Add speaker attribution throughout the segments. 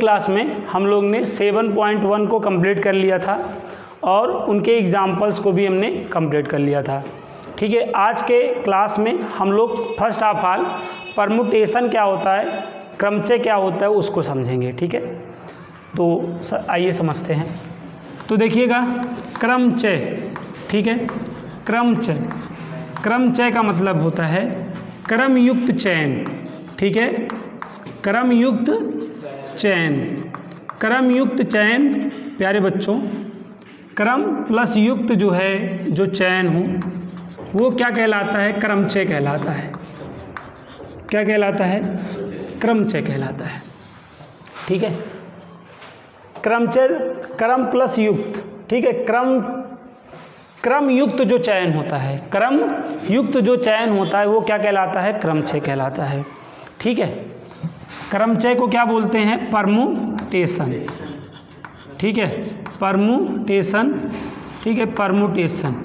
Speaker 1: Class में हम लोग ने 7.1 को कंप्लीट कर लिया था और उनके एग्जाम्पल्स को भी हमने कंप्लीट कर लिया था। ठीक है, आज के क्लास में हम लोग फर्स्ट ऑफ ऑल परमुटेशन क्या होता है, क्रमचय क्या होता है उसको समझेंगे। ठीक है, तो आइए समझते हैं। तो देखिएगा क्रमचय, ठीक है, क्रमचय, क्रमचय का मतलब होता है क्रमयुक्त चयन। ठीक है, क्रमयुक्त चयन, क्रमयुक्त चयन प्यारे बच्चों, क्रम प्लस युक्त जो है, जो चयन हो वो क्या कहलाता है, क्रमचय कहलाता है। क्या कहलाता है, क्रमचय कहलाता है। ठीक है, क्रमचय, क्रम प्लस युक्त। ठीक है, क्रम युक्त जो चयन होता है, क्रम युक्त जो चयन होता है वो क्या कहलाता है, क्रमचय कहलाता है। ठीक है, क्रमचय को क्या बोलते हैं, परमुटेशन। ठीक है, परमुटेशन। ठीक है, परमुटेशन,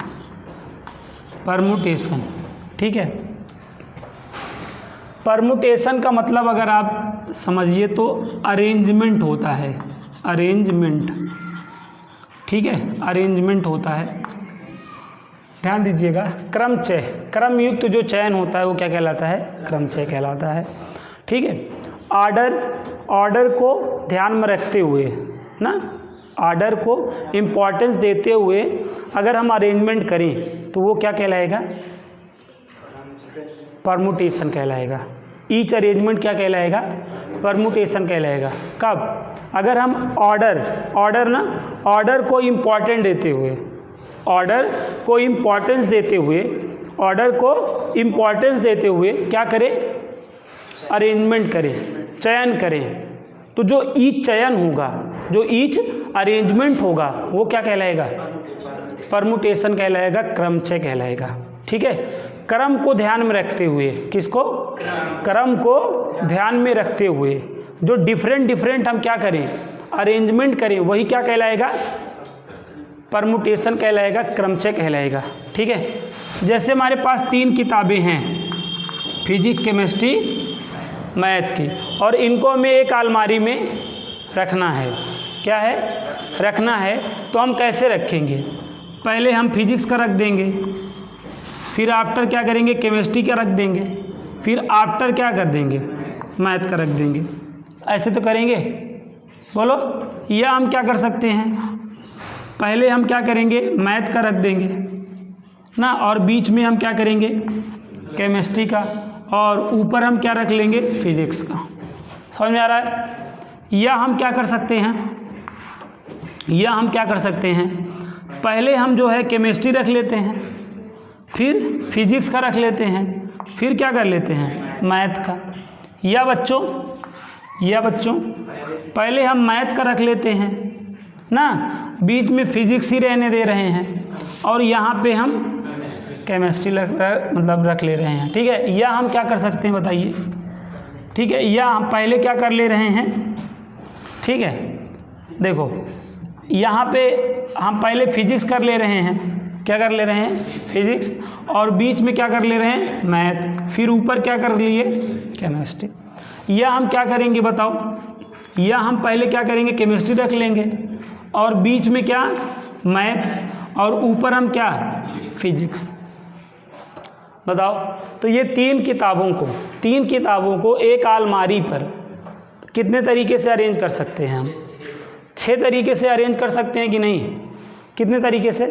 Speaker 1: परमुटेशन। ठीक है, परमुटेशन का मतलब अगर आप समझिए तो अरेंजमेंट होता है, अरेंजमेंट। ठीक है, अरेंजमेंट होता है। ध्यान दीजिएगा, क्रमचय, क्रमयुक्त जो चयन होता है वो क्या कहलाता है, क्रमचय कहलाता है। ठीक है, ऑर्डर, ऑर्डर को ध्यान में रखते हुए ना, ऑर्डर को इम्पोर्टेंस देते हुए अगर हम अरेंजमेंट करें तो वो क्या कहलाएगा, परमुटेशन कहलाएगा। ईच अरेंजमेंट क्या कहलाएगा, परमुटेशन कहलाएगा। कब, अगर हम ऑर्डर, ऑर्डर ना, ऑर्डर को इम्पोर्टेंट देते हुए, ऑर्डर को इम्पोर्टेंस देते हुए, ऑर्डर को इम्पोर्टेंस देते हुए क्या करें, अरेंजमेंट करें, चयन करें, तो जो ईच चयन होगा, जो ईच अरेंजमेंट होगा वो क्या कहलाएगा, परमुटेशन कहलाएगा, क्रमचय कहलाएगा। ठीक है, क्रम को ध्यान में रखते हुए, किसको, क्रम को ध्यान में रखते हुए जो डिफरेंट डिफरेंट हम क्या करें, अरेंजमेंट करें, वही क्या कहलाएगा, परमुटेशन कहलाएगा, क्रमचय कहलाएगा। ठीक है, जैसे हमारे पास 3 किताबें हैं, फिजिक्स, केमिस्ट्री, मैथ की, और इनको हमें एक अलमारी में रखना है। क्या है, रखना है, तो हम कैसे रखेंगे, पहले हम फिजिक्स का रख देंगे, फिर आफ्टर क्या करेंगे, केमिस्ट्री का रख देंगे, फिर आफ्टर क्या कर देंगे, मैथ का रख देंगे। ऐसे तो करेंगे, बोलो, या हम क्या कर सकते हैं, पहले हम क्या करेंगे, मैथ का रख देंगे ना, और बीच में हम क्या करेंगे, केमिस्ट्री का, और ऊपर हम क्या रख लेंगे, फिजिक्स का। समझ में आ रहा है। या हम क्या कर सकते हैं, या हम क्या कर सकते हैं, पहले हम जो है केमिस्ट्री रख लेते हैं, फिर फिजिक्स का रख लेते हैं, फिर क्या कर लेते हैं, मैथ का। या बच्चों, या बच्चों पहले हम मैथ का रख लेते हैं ना, बीच में फिजिक्स ही रहने दे रहे हैं, और यहाँ पे हम केमिस्ट्री मतलब रख ले रहे हैं। ठीक है, या हम क्या कर सकते हैं बताइए। ठीक है, या हम पहले क्या कर ले रहे हैं, ठीक है, देखो यहाँ पे हम पहले फिजिक्स कर ले रहे हैं, क्या कर ले रहे हैं, फिजिक्स, और बीच में क्या कर ले रहे हैं, मैथ, फिर ऊपर क्या कर लिए, केमिस्ट्री। या हम क्या करेंगे बताओ, या हम पहले क्या करेंगे, केमिस्ट्री रख लेंगे, और बीच में क्या, मैथ, और ऊपर हम क्या, फिजिक्स। बताओ, तो ये 3 किताबों को एक अलमारी पर कितने तरीके से अरेंज कर सकते हैं हम, 6 तरीके से अरेंज कर सकते हैं कि नहीं, कितने तरीके से।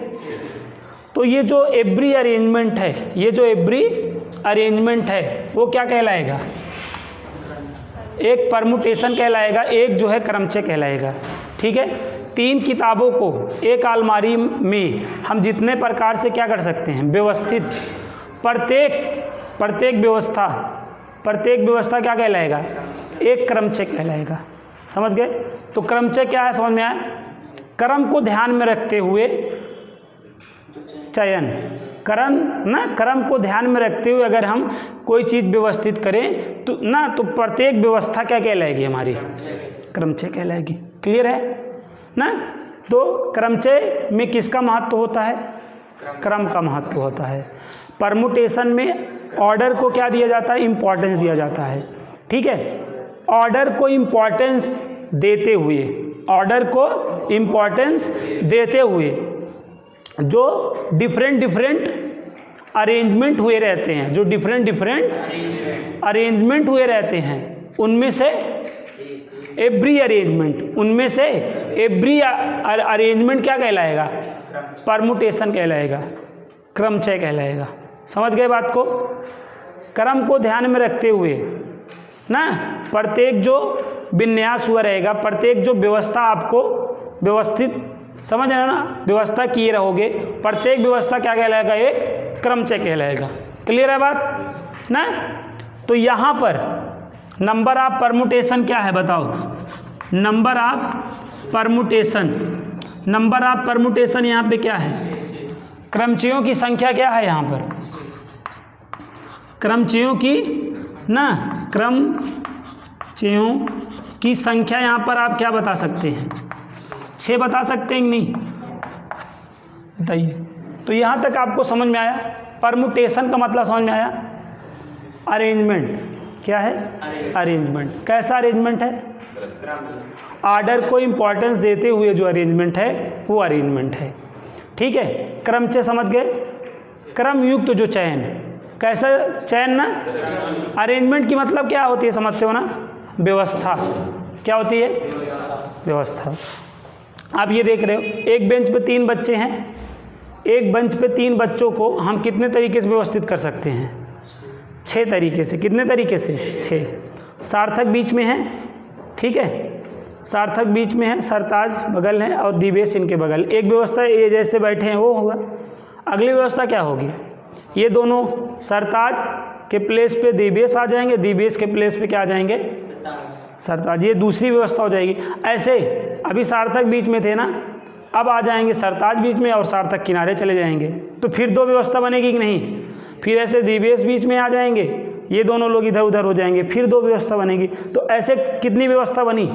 Speaker 1: तो ये जो एवरी अरेंजमेंट है, ये जो एवरी अरेंजमेंट है वो क्या कहलाएगा, एक परमुटेशन कहलाएगा, एक जो है क्रमचय कहलाएगा। ठीक है, 3 किताबों को एक अलमारी में हम जितने प्रकार से क्या कर सकते हैं, व्यवस्थित, प्रत्येक व्यवस्था क्या कहलाएगा, एक क्रमचय कहलाएगा। समझ गए। तो क्रमचय क्या है, समझ में आया, क्रम को ध्यान में रखते हुए चयन, क्रम को ध्यान में रखते हुए अगर हम कोई चीज़ व्यवस्थित करें तो ना, तो प्रत्येक व्यवस्था क्या कहलाएगी, हमारी क्रमचय कहलाएगी। क्लियर है ना। तो क्रमचय में किसका महत्व होता है, क्रम का महत्व होता है। परमुटेशन में ऑर्डर को क्या दिया जाता है, इम्पॉर्टेंस दिया जाता है। ठीक है, ऑर्डर को इम्पॉर्टेंस देते हुए, ऑर्डर को इम्पोर्टेंस देते हुए जो डिफरेंट अरेंजमेंट हुए रहते हैं, जो डिफरेंट अरेंजमेंट हुए रहते हैं, उनमें से एवरी अरेंजमेंट, उनमें से एवरी अरेंजमेंट क्या कहलाएगा? परमुटेशन कहलाएगा, क्रमचय कहलाएगा। समझ गए बात को? क्रम को ध्यान में रखते हुए ना, प्रत्येक जो विन्यास हुआ रहेगा, प्रत्येक जो व्यवस्था आपको व्यवस्थित, समझ रहे ना, व्यवस्था किए रहोगे, प्रत्येक व्यवस्था क्या कहलाएगा? एक क्रमचय कहलाएगा। क्लियर है बात ना? तो यहाँ पर नंबर ऑफ परमुटेशन क्या है बताओ? Number of permutation, number of permutation यहाँ पे क्या है? क्रमचयों की संख्या क्या है यहाँ पर? क्रमचयों की ना, क्रमचयों की संख्या यहाँ पर आप क्या बता सकते हैं? 6 बता सकते हैं कि नहीं? बताइए। तो यहाँ तक आपको समझ में आया? परमुटेशन का मतलब समझ में आया? अरेंजमेंट क्या है? अरेंजमेंट। कैसा अरेंजमेंट है? ऑर्डर को इम्पोर्टेंस देते हुए जो अरेंजमेंट है वो अरेंजमेंट है। ठीक है, क्रमचय समझ गए? क्रम युक्त जो चयन, कैसा चयन ना? अरेंजमेंट की मतलब क्या होती है समझते हो ना? व्यवस्था। क्या होती है? व्यवस्था। आप ये देख रहे हो, एक बेंच पे 3 बच्चे हैं, एक बेंच पे 3 बच्चों को हम कितने तरीके से व्यवस्थित कर सकते हैं? 6 तरीके से। कितने तरीके से? 6। सार्थक बीच में है, ठीक है, सार्थक बीच में है, सरताज बगल है और दिवेश इनके बगल। एक व्यवस्था ये जैसे बैठे हैं वो होगा। अगली व्यवस्था क्या होगी? ये दोनों सरताज के प्लेस पे दिवेश आ जाएंगे, दिवेश के प्लेस पे क्या आ जाएंगे? सरताज। ये दूसरी व्यवस्था हो जाएगी। ऐसे अभी सार्थक बीच में थे ना, अब आ जाएंगे सरताज बीच में और सार्थक किनारे चले जाएंगे, तो फिर 2 व्यवस्था बनेगी कि नहीं? फिर ऐसे दिवेश बीच में आ जाएंगे, ये दोनों लोग इधर उधर हो जाएंगे, फिर 2 व्यवस्था बनेगी। तो ऐसे कितनी व्यवस्था बनी?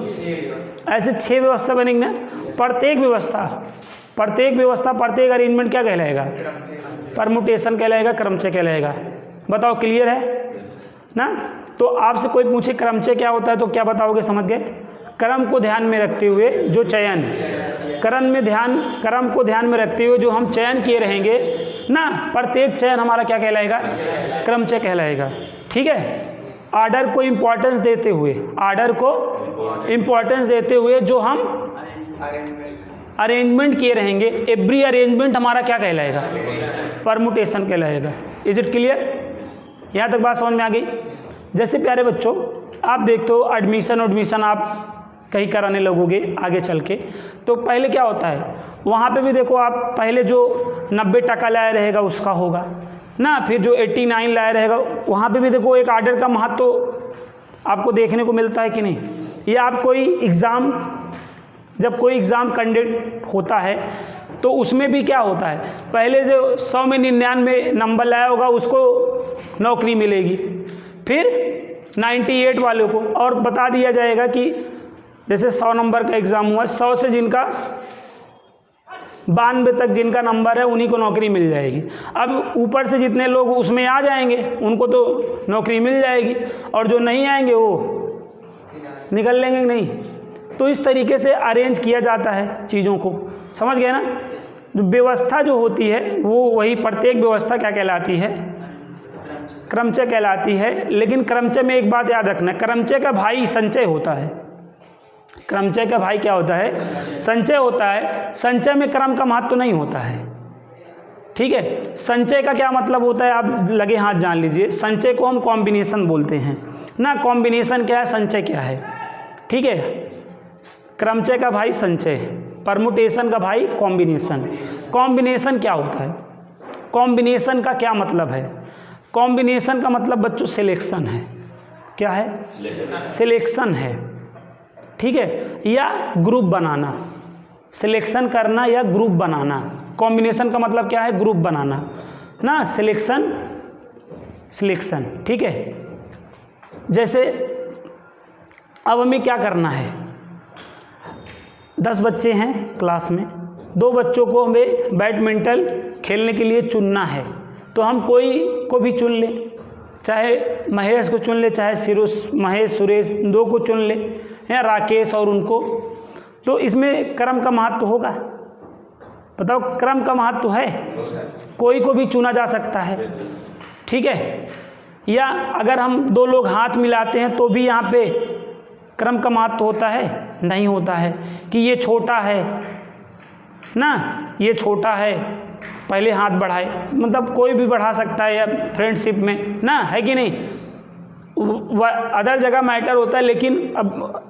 Speaker 1: ऐसे 6 व्यवस्था बनेगी ना। प्रत्येक व्यवस्था, प्रत्येक अरेंजमेंट क्या कहलाएगा? परमुटेशन कहलाएगा, क्रमचय कहलाएगा। बताओ, क्लियर है ना? तो आपसे कोई पूछे क्रमचय क्या होता है तो क्या बताओगे? समझ गए? क्रम को ध्यान में रखते हुए जो चयन, क्रम को ध्यान में रखते हुए जो हम चयन किए रहेंगे ना, प्रत्येक चयन हमारा क्या कहलाएगा? क्रमचय कहलाएगा। ठीक है, ऑर्डर को इम्पोर्टेंस देते हुए, ऑर्डर को इम्पोर्टेंस देते हुए जो हम अरेंजमेंट किए रहेंगे, एवरी अरेंजमेंट हमारा क्या कहलाएगा? परमुटेशन कहलाएगा। Is it clear? यहाँ तक बात समझ में आ गई? जैसे प्यारे बच्चों, आप देखते हो एडमिशन आप कहीं कराने लगोगे आगे चल के, तो पहले क्या होता है, वहाँ पे भी देखो आप पहले जो 90% लाया रहेगा उसका होगा ना, फिर जो 89 लाया रहेगा, वहाँ पे भी देखो एक ऑर्डर का महत्व तो आपको देखने को मिलता है कि नहीं? ये आप कोई एग्ज़ाम, जब कोई एग्ज़ाम कंडक्ट होता है तो उसमें भी क्या होता है, पहले जो 100 में 99 नंबर लाया होगा उसको नौकरी मिलेगी, फिर 98 वालों को और बता दिया जाएगा कि जैसे 100 नंबर का एग्ज़ाम हुआ, 100 से जिनका 92 तक जिनका नंबर है उन्हीं को नौकरी मिल जाएगी। अब ऊपर से जितने लोग उसमें आ जाएंगे उनको तो नौकरी मिल जाएगी, और जो नहीं आएंगे वो निकल लेंगे नहीं। तो इस तरीके से अरेंज किया जाता है चीज़ों को। समझ गए ना? जो व्यवस्था जो होती है वो वही, प्रत्येक व्यवस्था क्या कहलाती है? क्रमचय कहलाती है। लेकिन क्रमचय में एक बात याद रखना, क्रमचय का भाई संचय होता है। क्रमचय का भाई क्या होता है? संचय होता है। संचय में क्रम का महत्व नहीं होता है। ठीक है, संचय का क्या मतलब होता है आप लगे हाथ जान लीजिए। संचय को हम कॉम्बिनेशन बोलते हैं ना। कॉम्बिनेशन क्या है, संचय क्या है? ठीक है, क्रमचय का भाई संचय, परमुटेशन का भाई कॉम्बिनेशन। कॉम्बिनेशन क्या होता है? कॉम्बिनेशन का क्या मतलब है? कॉम्बिनेशन का मतलब बच्चों सिलेक्शन है। क्या है? सिलेक्शन है। ठीक है, या ग्रुप बनाना, सिलेक्शन करना या ग्रुप बनाना। कॉम्बिनेशन का मतलब क्या है? ग्रुप बनाना ना, सिलेक्शन। ठीक है, जैसे अब हमें क्या करना है, 10 बच्चे हैं क्लास में, 2 बच्चों को हमें बैडमिंटन खेलने के लिए चुनना है, तो हम कोई को भी चुन लें, चाहे महेश को चुन ले, चाहे महेश सुरेश 2 को चुन ले, या राकेश और उनको, तो इसमें क्रम का महत्व होगा? बताओ, क्रम का महत्व है? कोई को भी चुना जा सकता है, ठीक है। या अगर हम दो लोग हाथ मिलाते हैं तो भी यहाँ पे क्रम का महत्व होता है? नहीं होता है। कि ये छोटा है ना, ये छोटा है, पहले हाथ बढ़ाए, मतलब कोई भी बढ़ा सकता है या फ्रेंडशिप में ना, है कि नहीं? अदर जगह मैटर होता है, लेकिन अब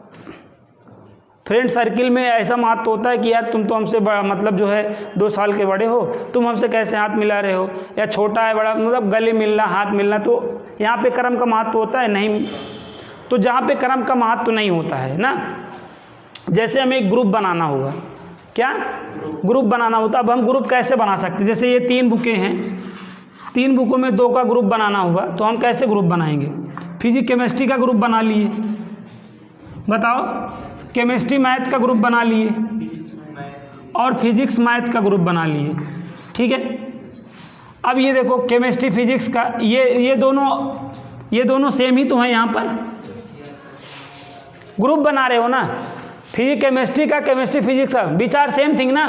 Speaker 1: फ्रेंड सर्किल में ऐसा महत्व होता है कि यार तुम तो हमसे मतलब जो है 2 साल के बड़े हो, तुम हमसे कैसे हाथ मिला रहे हो? या छोटा है बड़ा, मतलब गले मिलना, हाथ मिलना, तो यहाँ पे क्रम का महत्व होता है? नहीं। तो जहाँ पे क्रम का महत्व नहीं होता है ना, जैसे हमें एक ग्रुप बनाना होगा, क्या ग्रुप बनाना होता है। अब हम ग्रुप कैसे बना सकते हैं? जैसे ये 3 बुकें हैं, 3 बुकों में 2 का ग्रुप बनाना होगा, तो हम कैसे ग्रुप बनाएंगे? फिजिक्स केमिस्ट्री का ग्रुप बना लिए, बताओ, केमिस्ट्री मैथ का ग्रुप बना लिए और फिजिक्स मैथ का ग्रुप बना लिए, ठीक है। अब ये देखो, केमिस्ट्री फिजिक्स का ये दोनों सेम ही तो हैं, यहाँ पर ग्रुप बना रहे हो ना। फिजिक्स केमिस्ट्री का, केमिस्ट्री फिजिक्स का, विचार सेम थिंग ना,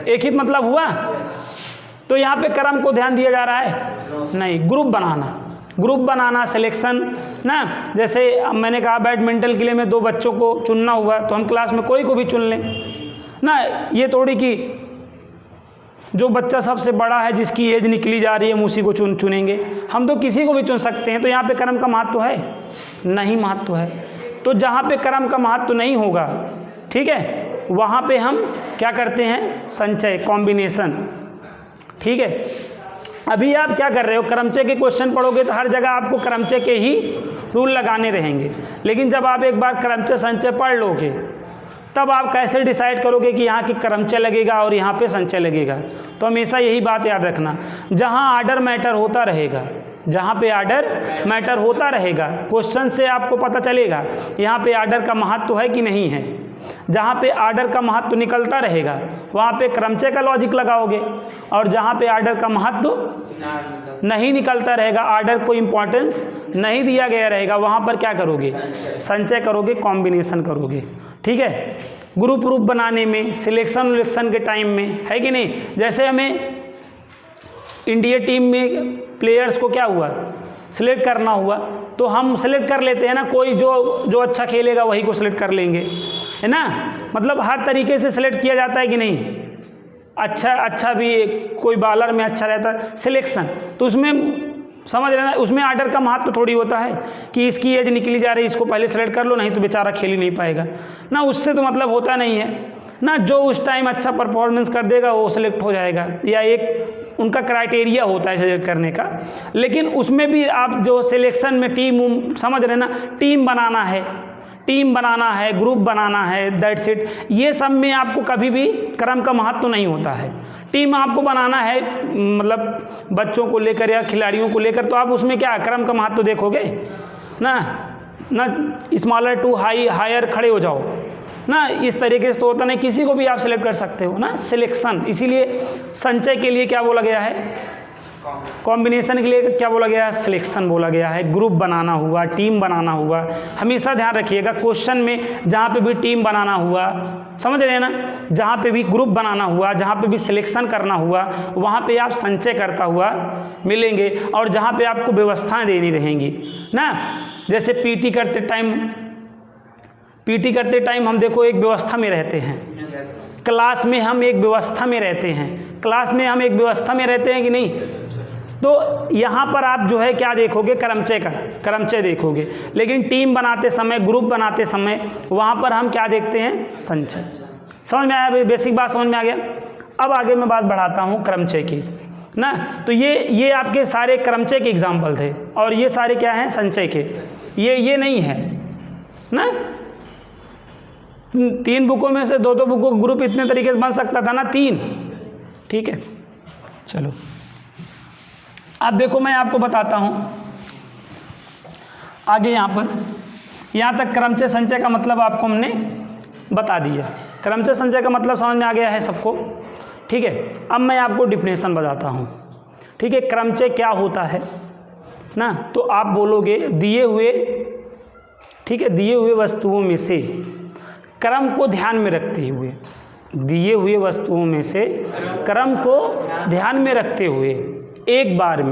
Speaker 1: एक ही मतलब हुआ। तो यहाँ पे क्रम को ध्यान दिया जा रहा है? नहीं। ग्रुप बनाना सिलेक्शन ना, जैसे मैंने कहा बैडमिंटन के लिए मैं 2 बच्चों को चुनना हुआ, तो हम क्लास में कोई को भी चुन लें ना। ये थोड़ी कि जो बच्चा सबसे बड़ा है, जिसकी एज निकली जा रही है, हम उसी को चुनेंगे, हम तो किसी को भी चुन सकते हैं। तो यहाँ पे क्रम का महत्व है? नहीं महत्व है। तो जहाँ पे क्रम का महत्व नहीं होगा, ठीक है, वहाँ पे हम क्या करते हैं? संचय, कॉम्बिनेशन, ठीक है। अभी आप क्या कर रहे हो? क्रमचय के क्वेश्चन पढ़ोगे तो हर जगह आपको क्रमचय के ही रूल लगाने रहेंगे, लेकिन जब आप एक बार क्रमचय संचय पढ़ लोगे, तब आप कैसे डिसाइड करोगे कि यहाँ की क्रमचय लगेगा और यहाँ पे संचय लगेगा? तो हमेशा यही बात याद रखना, जहाँ आर्डर मैटर होता रहेगा, जहाँ पे आर्डर मैटर होता रहेगा, क्वेश्चन से आपको पता चलेगा यहाँ पे आर्डर का महत्व है कि नहीं है। जहाँ पे आर्डर का महत्व निकलता रहेगा, वहाँ पे क्रमचय का लॉजिक लगाओगे, और जहाँ पे आर्डर का महत्व नहीं निकलता रहेगा, आर्डर को इम्पोर्टेंस नहीं दिया गया रहेगा, वहाँ पर क्या करोगे? संचय करोगे, कॉम्बिनेशन करोगे, ठीक है। ग्रुप रूप बनाने में, सिलेक्शन के टाइम में, है कि नहीं? जैसे हमें इंडिया टीम में प्लेयर्स को क्या हुआ? सिलेक्ट करना हुआ, तो हम सिलेक्ट कर लेते हैं ना, कोई जो अच्छा खेलेगा वही को सिलेक्ट कर लेंगे, है ना। मतलब हर तरीके से सिलेक्ट किया जाता है कि नहीं? अच्छा भी कोई बॉलर में अच्छा रहता है, सिलेक्शन, तो उसमें समझ रहे ना, उसमें आर्डर का महत्व थोड़ी होता है कि इसकी एज निकली जा रही है, इसको पहले सेलेक्ट कर लो, नहीं तो बेचारा खेल ही नहीं पाएगा ना। उससे तो मतलब होता नहीं है ना, जो उस टाइम अच्छा परफॉर्मेंस कर देगा वो सिलेक्ट हो जाएगा, या एक उनका क्राइटेरिया होता है सिलेक्ट करने का। लेकिन उसमें भी आप जो सिलेक्शन में टीम, समझ रहे ना, टीम बनाना है, ग्रुप बनाना है, दैट्स इट। ये सब में आपको कभी भी क्रम का महत्व नहीं होता है। टीम आपको बनाना है, मतलब बच्चों को लेकर या खिलाड़ियों को लेकर, तो आप उसमें क्या क्रम का महत्व देखोगे ना। स्मॉलर टू हायर खड़े हो जाओ ना, इस तरीके से तो होता नहीं, किसी को भी आप सिलेक्ट कर सकते हो ना, सिलेक्शन। इसीलिए संचय के लिए क्या बोला गया है? कॉम्बिनेशन के लिए क्या बोला गया है? सिलेक्शन बोला गया है। ग्रुप बनाना हुआ, टीम बनाना हुआ, हमेशा ध्यान रखिएगा क्वेश्चन में जहाँ पे भी टीम बनाना हुआ, समझ रहे हैं ना, जहाँ पे भी ग्रुप बनाना हुआ, जहाँ पे भी सिलेक्शन करना हुआ, वहाँ पे आप संचय करता हुआ मिलेंगे, और जहाँ पे आपको व्यवस्थाएं देनी रहेंगी ना। जैसे पीटी करते टाइम हम देखो एक व्यवस्था में रहते हैं, क्लास में हम एक व्यवस्था में रहते हैं कि नहीं? तो यहाँ पर आप जो है क्या देखोगे? क्रमचय देखोगे। लेकिन टीम बनाते समय, ग्रुप बनाते समय, वहाँ पर हम क्या देखते हैं? संचय। समझ में आया? बेसिक बात समझ में आ गया। अब आगे मैं बात बढ़ाता हूँ क्रमचय की ना। तो ये आपके सारे क्रमचय के एग्जाम्पल थे, और ये सारे क्या हैं? संचय के। ये नहीं है ना। 3 बुकों में से 2 बुकों का ग्रुप इतने तरीके से बन सकता था ना, 3, ठीक है। चलो अब देखो, मैं आपको बताता हूँ आगे। यहाँ तक क्रमचय संचय का मतलब आपको हमने बता दिया। क्रमचय संचय का मतलब समझ में आ गया है सबको, ठीक है। अब मैं आपको डिफिनेशन बताता हूँ, ठीक है। क्रमचय क्या होता है ना, तो आप बोलोगे दिए हुए ठीक है, दिए हुए वस्तुओं में से क्रम को ध्यान में रखते हुए, दिए हुए वस्तुओं में से क्रम को ध्यान में रखते हुए एक बार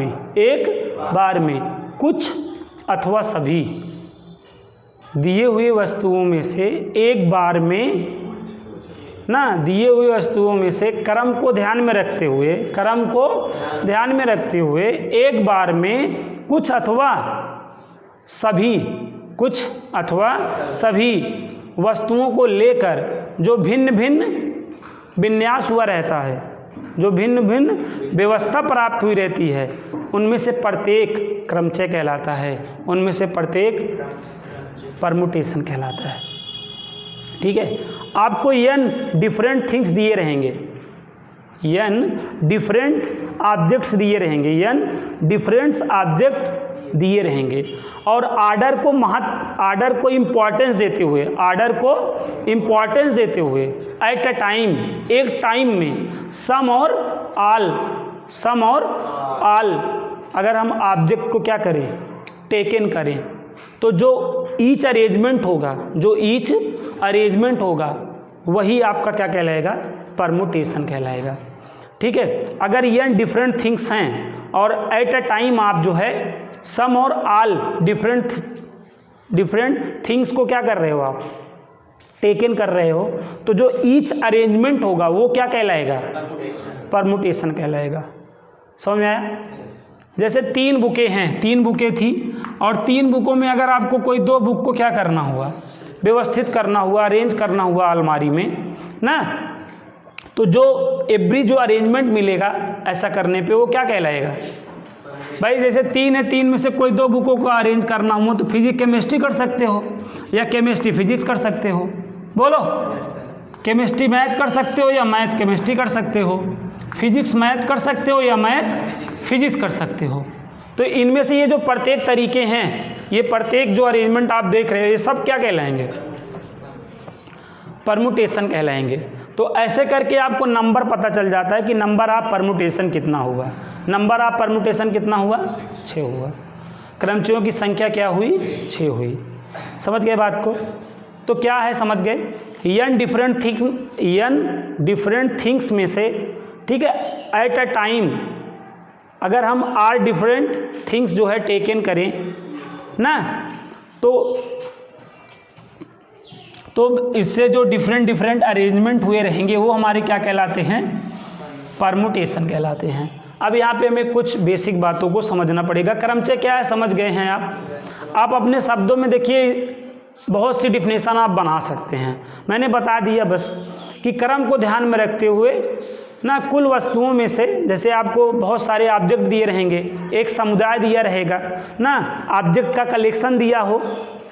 Speaker 1: में कुछ अथवा सभी, दिए हुए वस्तुओं में से एक बार में ना, दिए हुए वस्तुओं में से क्रम को ध्यान में रखते हुए एक बार में कुछ अथवा सभी वस्तुओं को लेकर जो भिन्न भिन्न विन्यास हुआ रहता है, जो भिन्न भिन्न व्यवस्था प्राप्त हुई रहती है, उनमें से प्रत्येक क्रमचय कहलाता है, उनमें से प्रत्येक परमुटेशन कहलाता है। ठीक है, आपको n डिफरेंट थिंग्स दिए रहेंगे, n डिफरेंट ऑब्जेक्ट्स दिए रहेंगे, n डिफरेंट ऑब्जेक्ट्स दिए रहेंगे और आर्डर को इम्पोर्टेंस देते हुए एट अ टाइम, एक टाइम में सम और ऑल अगर हम ऑब्जेक्ट को क्या करें, टेकन करें, तो जो ईच अरेंजमेंट होगा वही आपका क्या कहलाएगा, परमुटेशन कहलाएगा। ठीक है, अगर ये डिफरेंट थिंग्स हैं और एट अ टाइम आप जो है सम और ऑल डिफरेंट थिंग्स को क्या कर रहे हो, आप टेकन कर रहे हो, तो जो ईच अरेंजमेंट होगा वो क्या कहलाएगा, परमुटेशन कहलाएगा। समझ में आया? जैसे 3 बुकें थी और 3 बुकों में अगर आपको कोई 2 बुक को क्या करना हुआ, व्यवस्थित करना हुआ, अरेंज करना हुआ अलमारी में ना, तो जो अरेंजमेंट मिलेगा ऐसा करने पे वो क्या कहलाएगा भाई। जैसे 3 है, 3 में से कोई 2 बुकों को अरेंज करना हुआ तो फिजिक्स केमिस्ट्री कर सकते हो या केमिस्ट्री फिजिक्स कर सकते हो। बोलो, केमिस्ट्री मैथ कर सकते हो या मैथ केमिस्ट्री कर सकते हो, फिजिक्स मैथ कर सकते हो या मैथ फिजिक्स कर सकते हो। तो इनमें से ये जो प्रत्येक तरीके हैं, ये प्रत्येक जो अरेंजमेंट आप देख रहे हो, ये सब क्या कहलाएंगे, परमुटेशन कहलाएंगे। तो ऐसे करके आपको नंबर पता चल जाता है कि नंबर ऑफ परमुटेशन कितना हुआ। नंबर ऑफ परमुटेशन कितना हुआ, 6 हुआ। क्रमचयों की संख्या क्या हुई, 6 हुई। समझ गए बात को? तो क्या है, समझ गए, n डिफरेंट थिंग्स में से, ठीक है, एट अ टाइम अगर हम r डिफरेंट थिंग्स जो है टेकन करें ना, तो इससे जो डिफरेंट अरेंजमेंट हुए रहेंगे वो हमारे क्या कहलाते हैं, परमुटेशन कहलाते हैं। अब यहाँ पे हमें कुछ बेसिक बातों को समझना पड़ेगा। क्रमचय क्या है समझ गए हैं आप अपने शब्दों में देखिए बहुत सी डिफिनेशन आप बना सकते हैं। मैंने बता दिया बस कि क्रम को ध्यान में रखते हुए ना, कुल वस्तुओं में से, जैसे आपको बहुत सारे ऑब्जेक्ट दिए रहेंगे, एक समुदाय दिया रहेगा ना, ऑब्जेक्ट का कलेक्शन दिया हो,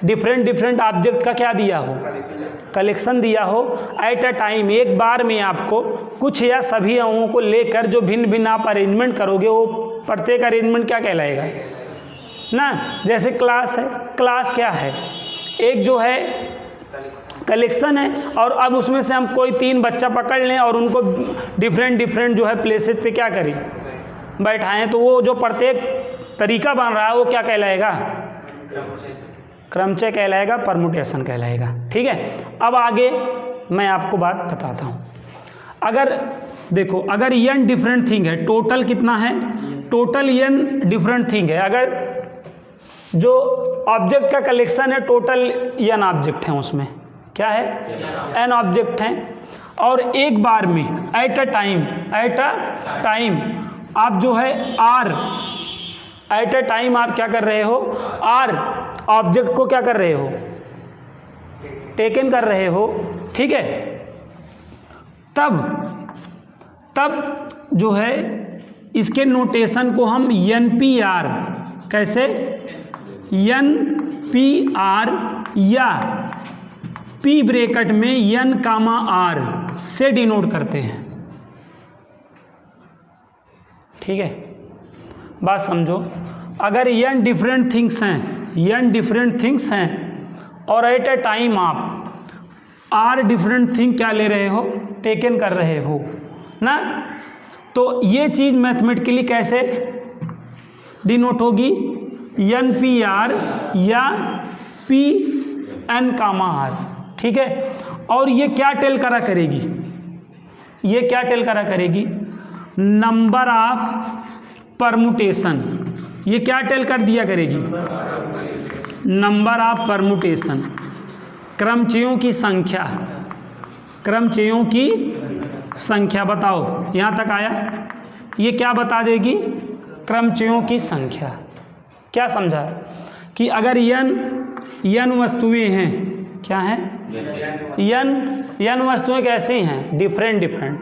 Speaker 1: डिफरेंट ऑब्जेक्ट का क्या दिया हो, कलेक्शन दिया हो, एट अ टाइम एक बार में आपको कुछ या सभी अंगों को लेकर जो भिन्न भिन्न आप अरेंजमेंट करोगे, वो प्रत्येक अरेंजमेंट क्या कहलाएगा ना। जैसे क्लास है, क्लास क्या है, एक जो है कलेक्शन है और अब उसमें से हम कोई 3 बच्चा पकड़ लें और उनको डिफरेंट जो है प्लेसेस पे क्या करें, बैठाएं, तो वो जो प्रत्येक तरीका बन रहा है वो क्या कहलाएगा, क्रमचय कहलाएगा, परमुटेशन कहलाएगा। ठीक है, अब आगे मैं आपको बात बताता हूँ। अगर देखो, अगर n डिफरेंट थिंग है, टोटल कितना है, टोटल n डिफरेंट थिंग है। अगर जो ऑब्जेक्ट का कलेक्शन है, टोटल n ऑब्जेक्ट हैं, उसमें क्या है, n ऑब्जेक्ट हैं, और एक बार में एट अ टाइम आप जो है r एट अ टाइम आप क्या कर रहे हो, r ऑब्जेक्ट को क्या कर रहे हो, टेकन कर रहे हो। ठीक है, तब जो है इसके नोटेशन को हम NPR, कैसे, NPR या P ब्रैकेट में n, R से डिनोट करते हैं। ठीक है, बात समझो। अगर n डिफरेंट थिंग्स हैं और एट अ टाइम आप r डिफरेंट थिंग क्या ले रहे हो, टेकन कर रहे हो ना, तो ये चीज़ मैथमेटिकली कैसे डिनोट होगी, NPR या P n कामा r, ठीक है। और ये क्या टेल करा करेगी, ये क्या टेल करा करेगी, नंबर ऑफ परमुटेशन, ये क्या टेल कर दिया करेगी, नंबर ऑफ परमुटेशन, क्रमचयों की संख्या, क्रमचयों की संख्या। बताओ यहाँ तक आया, ये क्या बता देगी, क्रमचयों की संख्या। क्या समझा कि अगर n वस्तुएं हैं, क्या हैं, n वस्तुएं कैसी हैं, डिफरेंट डिफरेंट,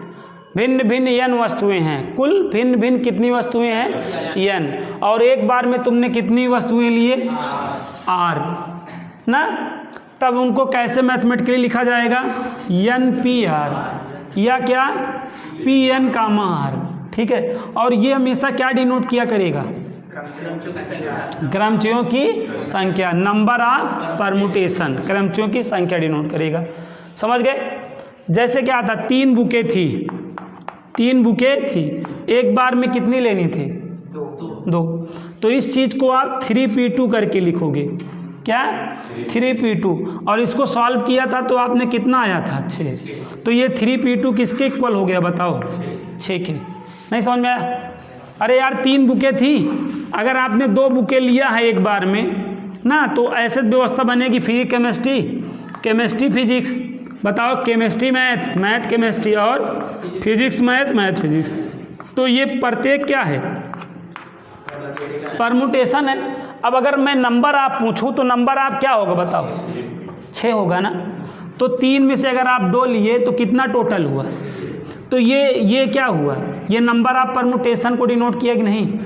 Speaker 1: भिन्न भिन्न n वस्तुएं हैं, कुल भिन्न भिन्न कितनी वस्तुएं हैं, n, और एक बार में तुमने कितनी वस्तुएं लिए, r ना, तब उनको कैसे मैथमेटिकली लिखा जाएगा, NPR या क्या, PN कामा r, ठीक है। और ये हमेशा क्या डिनोट किया करेगा, क्रमचयों की संख्या, नंबर ऑफ परमुटेशन, क्रमचयों की संख्या डिनोट करेगा। समझ गए। जैसे क्या था, 3 बुकें थी, 3 बुकें थी, एक बार में कितनी लेनी थी, 2, तो इस चीज़ को आप 3p2 करके लिखोगे, क्या, 3p2, और इसको सॉल्व किया था तो आपने कितना आया था, 6, तो ये 3p2 किसके इक्वल हो गया बताओ, 6 के। नहीं समझ में आया। अरे यार 3 बुकें थी, अगर आपने 2 बुकें लिया है एक बार में ना, तो ऐसे व्यवस्था बनेगी, फिजिक्स केमिस्ट्री, केमिस्ट्री फिजिक्स, बताओ केमिस्ट्री मैथ, मैथ केमिस्ट्री, और फिजिक्स मैथ, मैथ फिजिक्स। तो ये प्रत्येक क्या है, परमुटेशन है। अब अगर मैं नंबर आप पूछूं तो नंबर आप क्या होगा बताओ, 6 होगा ना। तो 3 में से अगर आप 2 लिए तो कितना टोटल हुआ, तो ये क्या हुआ, ये नंबर ऑफ परमुटेशन को डिनोट किया कि नहीं।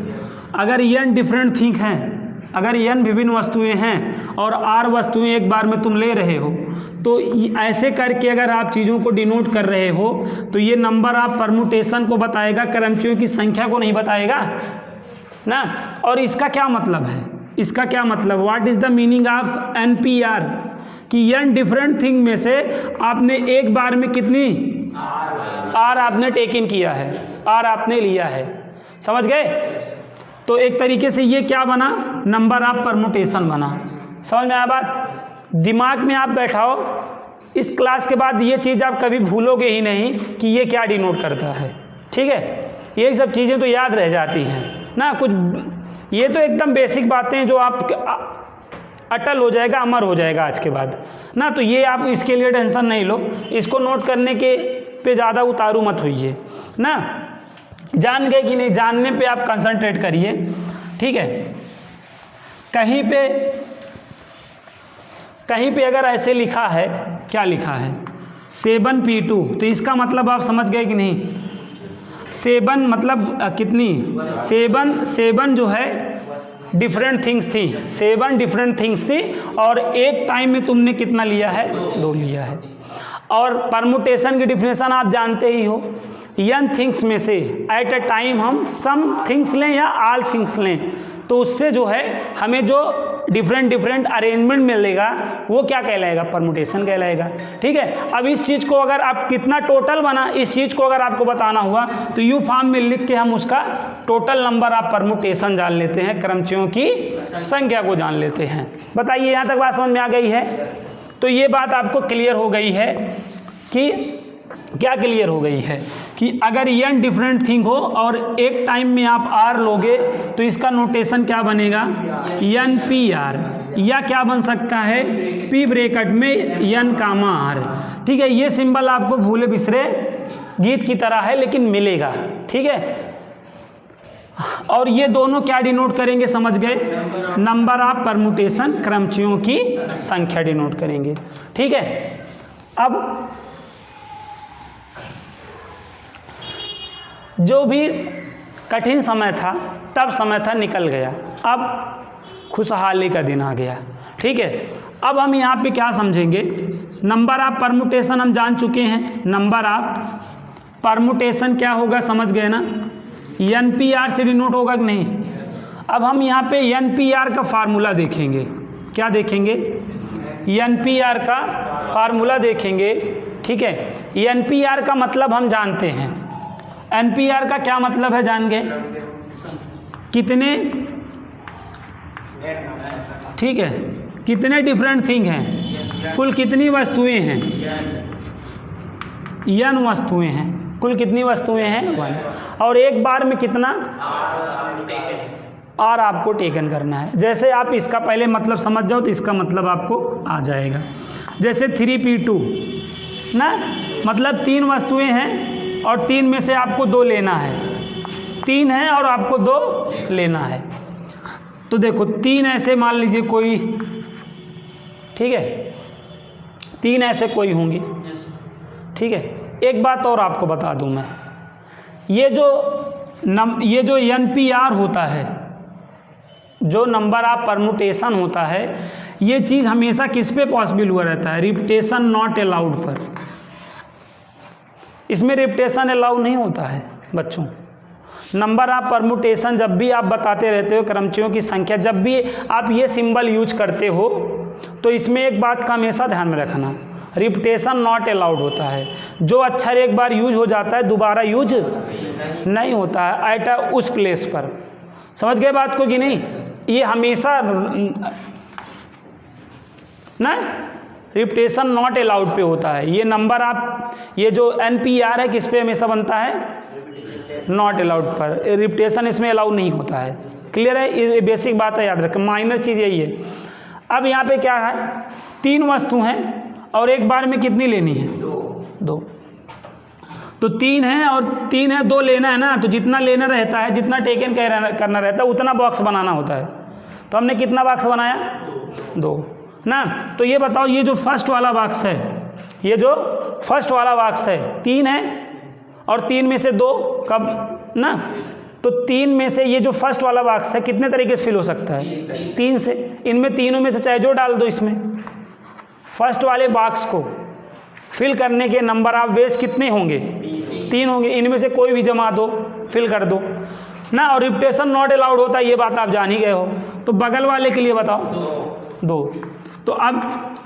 Speaker 1: अगर n डिफरेंट थिंग हैं, अगर n विभिन्न वस्तुएं हैं और r वस्तुएं एक बार में तुम ले रहे हो, तो ऐसे करके अगर आप चीज़ों को डिनोट कर रहे हो तो ये नंबर ऑफ परमुटेशन को बताएगा, क्रमचयों की संख्या को नहीं बताएगा ना। और इसका क्या मतलब है, इसका क्या मतलब, what is the meaning of NPR, कि n डिफरेंट थिंग में से आपने एक बार में कितनी r आपने टेक इन किया है, r आपने लिया है। समझ गए। तो एक तरीके से ये क्या बना, नंबर ऑफ परमुटेशन बना। समझ में आया बात। दिमाग में आप बैठाओ, इस क्लास के बाद ये चीज़ आप कभी भूलोगे ही नहीं कि ये क्या डिनोट करता है, ठीक है। ये सब चीज़ें तो याद रह जाती हैं ना, कुछ ये तो एकदम बेसिक बातें जो आप अटल हो जाएगा, अमर हो जाएगा आज के बाद ना। तो ये आप इसके लिए टेंशन नहीं लो, इसको नोट करने के पे ज़्यादा उतारू मत होइए ना। जान गए कि नहीं, जानने पे आप कंसंट्रेट करिए, ठीक है। कहीं पे अगर ऐसे लिखा है, क्या लिखा है, 7p2, तो इसका मतलब आप समझ गए कि नहीं। 7 मतलब कितनी, 7 जो है डिफरेंट थिंग्स थी, 7 डिफरेंट थिंग्स थी, और एक टाइम में तुमने कितना लिया है, 2 लिया है। और परमुटेशन की डिफिनेशन आप जानते ही हो, n थिंग्स में से एट अ टाइम हम सम थिंग्स लें या ऑल थिंग्स लें, तो उससे जो है हमें जो डिफरेंट डिफरेंट अरेंजमेंट मिलेगा वो क्या कहलाएगा, परमुटेशन कहलाएगा, ठीक है। अब इस चीज़ को अगर आप कितना टोटल बना, इस चीज़ को अगर आपको बताना हुआ तो यू फॉर्म में लिख के हम उसका टोटल नंबर ऑफ परमुटेशन जान लेते हैं, क्रमचयों की संख्या को जान लेते हैं। बताइए यहाँ तक बात समझ में आ गई है। तो ये बात आपको क्लियर हो गई है कि क्या क्लियर हो गई है कि अगर n डिफरेंट थिंग हो और एक टाइम में आप r लोगे तो इसका नोटेशन क्या बनेगा, NPR, या क्या बन सकता है, p ब्रैकेट में n कामा r, ठीक है। ये सिंबल आपको भूले बिसरे गीत की तरह है लेकिन मिलेगा, ठीक है। और ये दोनों क्या डिनोट करेंगे, समझ गए, नंबर ऑफ परमुटेशन, क्रमचयों की संख्या डिनोट करेंगे, ठीक है। अब जो भी कठिन समय था, तब समय था निकल गया, अब खुशहाली का दिन आ गया, ठीक है। अब हम यहाँ पे क्या समझेंगे, नंबर ऑफ परमुटेशन हम जान चुके हैं, नंबर ऑफ परमुटेशन क्या होगा समझ गए ना, NPR से डिनोट होगा कि नहीं। अब हम यहाँ पे NPR का फार्मूला देखेंगे, क्या देखेंगे, NPR का फार्मूला देखेंगे, ठीक है। NPR का मतलब हम जानते हैं, NPR का क्या मतलब है जान गए, कितने, ठीक है, कितने डिफरेंट थिंग हैं, कुल कितनी वस्तुएं हैं, n वस्तुएं हैं, कुल कितनी वस्तुएं हैं 1, और एक बार में कितना R आपको टेकन करना है। जैसे आप इसका पहले मतलब समझ जाओ तो इसका मतलब आपको आ जाएगा। जैसे 3p2 ना, मतलब 3 वस्तुएं हैं और 3 में से आपको 2 लेना है, 3 है और आपको 2 लेना है। तो देखो 3 ऐसे मान लीजिए कोई, ठीक है, 3 ऐसे कोई होंगे, ठीक है। एक बात और आपको बता दूं मैं, ये जो NPR होता है, जो नंबर ऑफ परमुटेशन होता है, ये चीज़ हमेशा किस पे पॉसिबल हुआ रहता है, रिपीटेशन नॉट अलाउड पर। इसमें रिपीटेशन अलाउ नहीं होता है बच्चों। नंबर ऑफ परमुटेशन जब भी आप बताते रहते हो, क्रमचियों की संख्या, जब भी आप ये सिंबल यूज करते हो तो इसमें एक बात का हमेशा ध्यान में रखना, रिपीटेशन नॉट अलाउड होता है। जो अक्षर एक बार यूज हो जाता है दोबारा यूज नहीं होता है एट उस प्लेस पर। समझ गए बात को कि नहीं? ये हमेशा ना रिपीटेशन नॉट अलाउड पे होता है। ये नंबर आप, ये जो NPR है किस पे हमेशा बनता है, नॉट अलाउड पर। रिपीटेशन इसमें अलाउ नहीं होता है। क्लियर है? ये बेसिक बात है, याद रखें, माइनर चीज़ यही है। अब यहाँ पे क्या है, 3 वस्तु हैं और एक बार में कितनी लेनी है, 2। तो 3 है और 3 है, 2 लेना है ना, तो जितना लेना रहता है, जितना टेकन करना रहता है उतना बॉक्स बनाना होता है। तो हमने कितना बॉक्स बनाया, 2 ना। तो ये बताओ, ये जो फर्स्ट वाला बॉक्स है, ये जो फर्स्ट वाला बॉक्स है 3 है और 3 में से 2 कब ना, तो 3 में से ये जो फर्स्ट वाला बॉक्स है कितने तरीके से फिल हो सकता है, 3 से। इनमें तीनों में से चाहे जो डाल दो इसमें। फर्स्ट वाले बॉक्स को फिल करने के नंबर ऑफ वेज कितने होंगे, 3 होंगे। इनमें से कोई भी जमा दो, फिल कर दो ना। और रिपीटेशन नॉट अलाउड होता है, ये बात आप जान ही गए हो। तो बगल वाले के लिए बताओ, 2। तो अब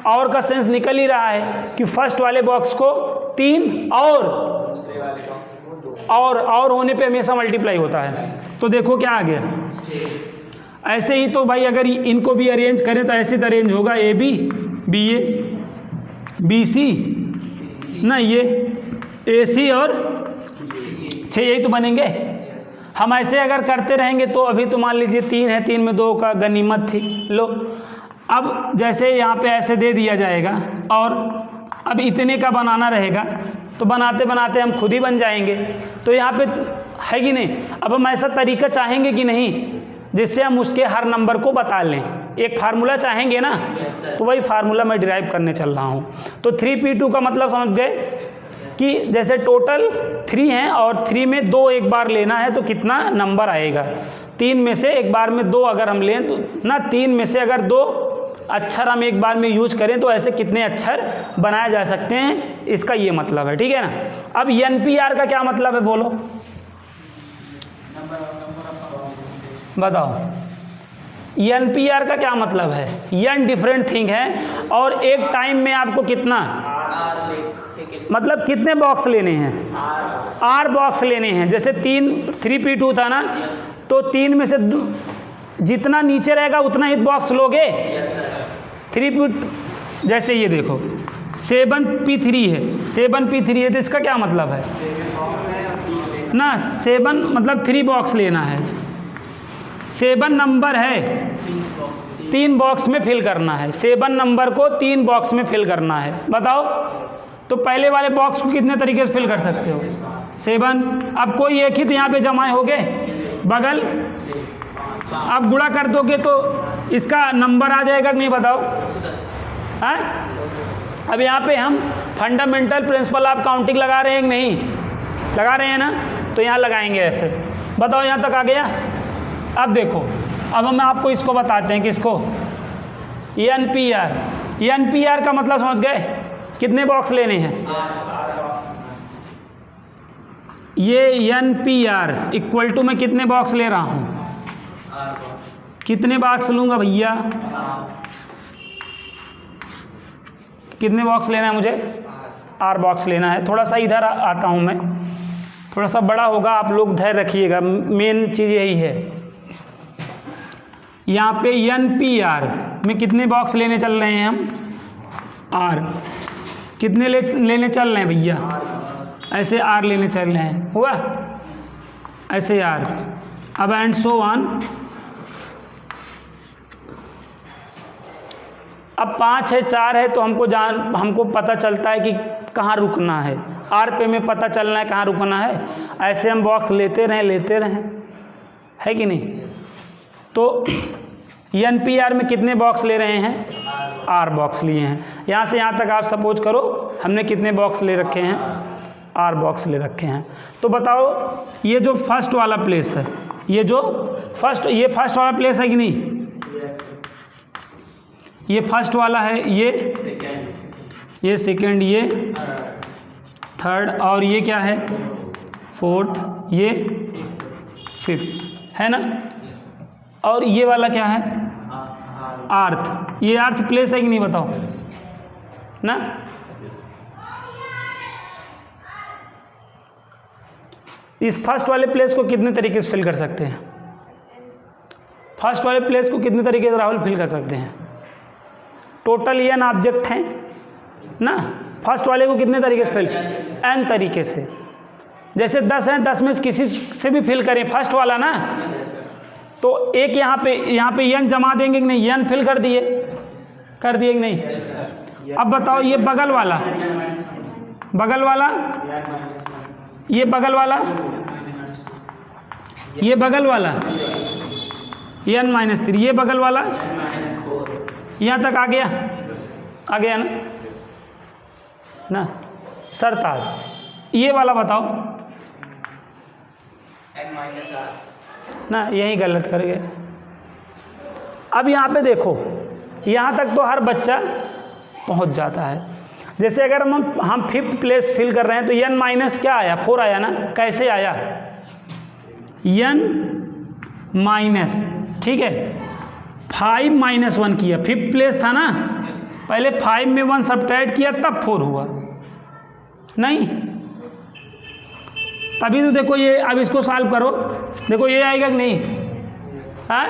Speaker 1: और का सेंस निकल ही रहा है कि फर्स्ट वाले बॉक्स को 3 और दूसरे वाले बॉक्स को 2 और होने पे हमेशा मल्टीप्लाई होता है। तो देखो क्या आ गया, ऐसे ही तो भाई अगर इनको भी अरेंज करें तो ऐसे तो अरेंज होगा, AB BA BC ना, ये AC और 6, यही तो बनेंगे। हम ऐसे अगर करते रहेंगे तो अभी तो मान लीजिए 3 है, 3 में 2 का गनीमत थी। लो अब जैसे यहाँ पे ऐसे दे दिया जाएगा और अब इतने का बनाना रहेगा, तो बनाते बनाते हम खुद ही बन जाएंगे। तो यहाँ पे है कि नहीं? अब हम ऐसा तरीका चाहेंगे कि नहीं जिससे हम उसके हर नंबर को बता लें। एक फार्मूला चाहेंगे ना, तो वही फार्मूला मैं डिराइव करने चल रहा हूँ। तो 3p2 का मतलब समझ गए कि जैसे टोटल 3 हैं और 3 में 2 एक बार लेना है तो कितना नंबर आएगा। 3 में से एक बार में 2 अगर हम लें तो ना, 3 में से अगर 2 अक्षर हम एक बार में यूज करें तो ऐसे कितने अक्षर बनाए जा सकते हैं, इसका ये मतलब है। ठीक है ना? अब NPR का क्या मतलब है बोलो, बताओ। NPR का क्या मतलब है? n डिफरेंट थिंग है और एक टाइम में आपको कितना, मतलब कितने बॉक्स लेने हैं, R बॉक्स लेने हैं। जैसे 3p2 था ना, तो 3 में से जितना नीचे रहेगा उतना ही बॉक्स लोगे। 3p, जैसे ये देखो 7p3 है, 7p3 है, तो इसका क्या मतलब है ना, 7 मतलब 3 बॉक्स लेना है। 7 नंबर है, 3 बॉक्स में फिल करना है। 7 नंबर को 3 बॉक्स में फिल करना है। बताओ, तो पहले वाले बॉक्स को कितने तरीके से फिल कर सकते हो, 7। अब कोई एक ही तो यहाँ पे जमाए हो गए बगल, अब गुणा कर दोगे तो इसका नंबर आ जाएगा कि नहीं, बताओ। हाँ, अब यहाँ पे हम फंडामेंटल प्रिंसिपल ऑफ काउंटिंग लगा रहे हैं कि नहीं, लगा रहे हैं ना, तो यहाँ लगाएंगे ऐसे। बताओ यहाँ तक आ गया। अब देखो, अब हम आपको इसको बताते हैं, किसको, NPR। NPR का मतलब समझ गए, कितने बॉक्स लेने हैं। ये NPR इक्वल टू मैं कितने बॉक्स ले रहा हूँ, कितने बॉक्स लूँगा भैया, कितने बॉक्स लेना है मुझे, R बॉक्स लेना है। थोड़ा सा इधर आता हूँ मैं, थोड़ा सा बड़ा होगा, आप लोग धैर्य रखिएगा, मेन चीज़ यही है। यहाँ पे NPR में कितने बॉक्स लेने चल रहे हैं हम? आर। कितने लेने चल रहे हैं भैया? ऐसे आर लेने चल रहे हैं, हुआ ऐसे आर। अब एंड सो ऑन। अब 5 है 4 है तो हमको पता चलता है कि कहाँ रुकना है, आर पे में पता चलना है कहाँ रुकना है। ऐसे हम बॉक्स लेते रहें, है कि नहीं? तो NPR में कितने बॉक्स ले रहे हैं? आर बॉक्स लिए हैं। यहाँ से यहाँ तक आप सपोज करो हमने कितने बॉक्स ले रखे हैं? आर बॉक्स ले रखे हैं। तो बताओ ये जो फर्स्ट वाला प्लेस है, ये फर्स्ट वाला प्लेस है कि नहीं? ये फर्स्ट वाला है, ये सेकंड, ये थर्ड, और ये क्या है? फोर्थ, ये फिफ्थ, है ना? और ये वाला क्या है? आर्थ। ये आर्थ प्लेस है कि नहीं बताओ ना? इस फर्स्ट वाले प्लेस को कितने तरीके से फिल कर सकते हैं? फर्स्ट वाले प्लेस को कितने तरीके से राहुल फिल कर सकते हैं? टोटल n ऑब्जेक्ट हैं ना, फर्स्ट वाले को कितने तरीके से फिल? n तरीके से। जैसे 10 हैं, 10 में से किसी से भी फिल करें फर्स्ट वाला ना, तो एक यहाँ पे n जमा देंगे कि नहीं? n फिल कर दिए कि नहीं? अब बताओ ये बगल वाला, ये बगल वाला n-3, ये बगल वाला यहाँ तक आ गया ना सरताज। ये वाला बताओ ना, यही गलत कर गए। अब यहाँ पे देखो, यहाँ तक तो हर बच्चा पहुँच जाता है। जैसे अगर हम 5th प्लेस फिल कर रहे हैं तो n- क्या आया? 4 आया ना। कैसे आया? n-, ठीक है, 5 - 1 किया, 5th प्लेस था ना, पहले 5 में 1 सब्ट्रैक्ट किया तब 4 हुआ नहीं, तभी तो देखो ये। अब इसको सॉल्व करो, देखो ये आएगा कि नहीं? हाँ,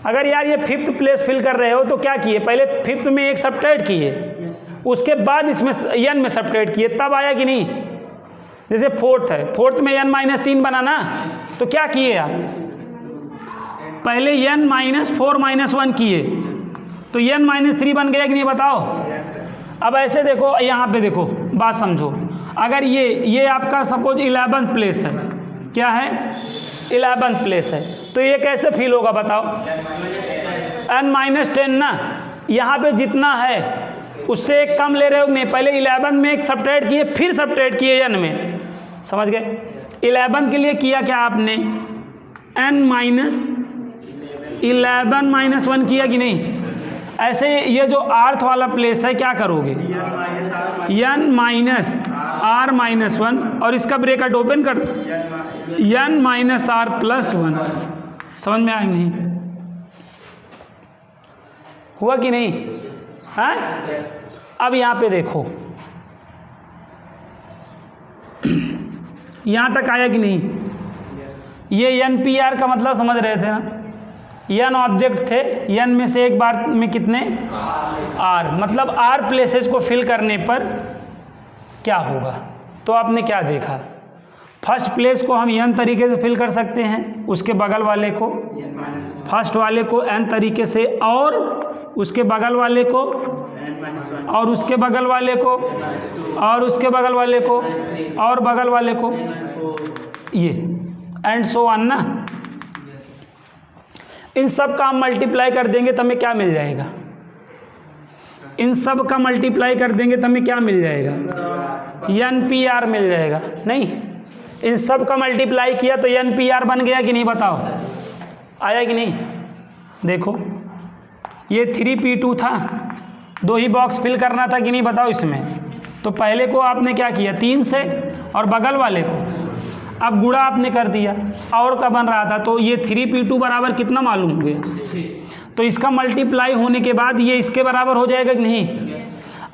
Speaker 1: अगर यार ये 5th प्लेस फिल कर रहे हो तो क्या किए? पहले 5th में 1 सब्ट्रैक्ट किए, उसके बाद इसमें n में सब्ट्रैक्ट किए, तब आया कि नहीं? जैसे 4th है, 4th में n-3 बना ना, तो क्या किए आप? पहले n-4 - 1 किए तो n-3 बन गया कि नहीं बताओ? अब ऐसे देखो, यहाँ पे देखो, बात समझो। अगर ये आपका सपोज 11th प्लेस है, क्या है? 11th प्लेस है, तो ये कैसे फील होगा बताओ? n-10 ना, यहाँ पे जितना है उससे एक कम ले रहे हो नहीं? पहले 11 में 1 सब्ट्रैक्ट किए, फिर सब्ट्रैक्ट किए n में, समझ गए? 11 के लिए किया क्या आपने? n-11 - 1 किया कि नहीं? ऐसे ये जो आर्थ वाला प्लेस है, क्या करोगे? n-r-1 और इसका ब्रैकेट ओपन कर n-r+1। समझ में आया नहीं? हुआ कि नहीं? हाँ, अब यहाँ पे देखो, यहाँ तक आया कि नहीं? ये NPR का मतलब समझ रहे थे ना? n ऑब्जेक्ट थे, n में से एक बार में कितने? r, मतलब r प्लेसेस को फिल करने पर क्या होगा? तो आपने क्या देखा? फर्स्ट प्लेस को हम n तरीके से फिल कर सकते हैं, उसके बगल वाले को, फर्स्ट वाले को n तरीके से, और उसके बगल वाले को, और उसके बगल वाले को, और उसके बगल वाले को, और बगल वाले को, ये एंड सो ऑन ना। इन सब का हम मल्टीप्लाई कर देंगे तो हमें क्या मिल जाएगा? इन सब का मल्टीप्लाई कर देंगे तो हमें क्या मिल जाएगा? NPR मिल जाएगा। नहीं, इन सब का मल्टीप्लाई किया तो NPR बन गया कि नहीं बताओ? आया कि नहीं? देखो ये 3p2 था, 2 ही बॉक्स फिल करना था कि नहीं बताओ इसमें? तो पहले को आपने क्या किया? 3 से, और बगल वाले को अब गुणा आपने कर दिया, और का बन रहा था, तो ये 3p2 बराबर कितना मालूम हुए? तो इसका मल्टीप्लाई होने के बाद ये इसके बराबर हो जाएगा कि नहीं?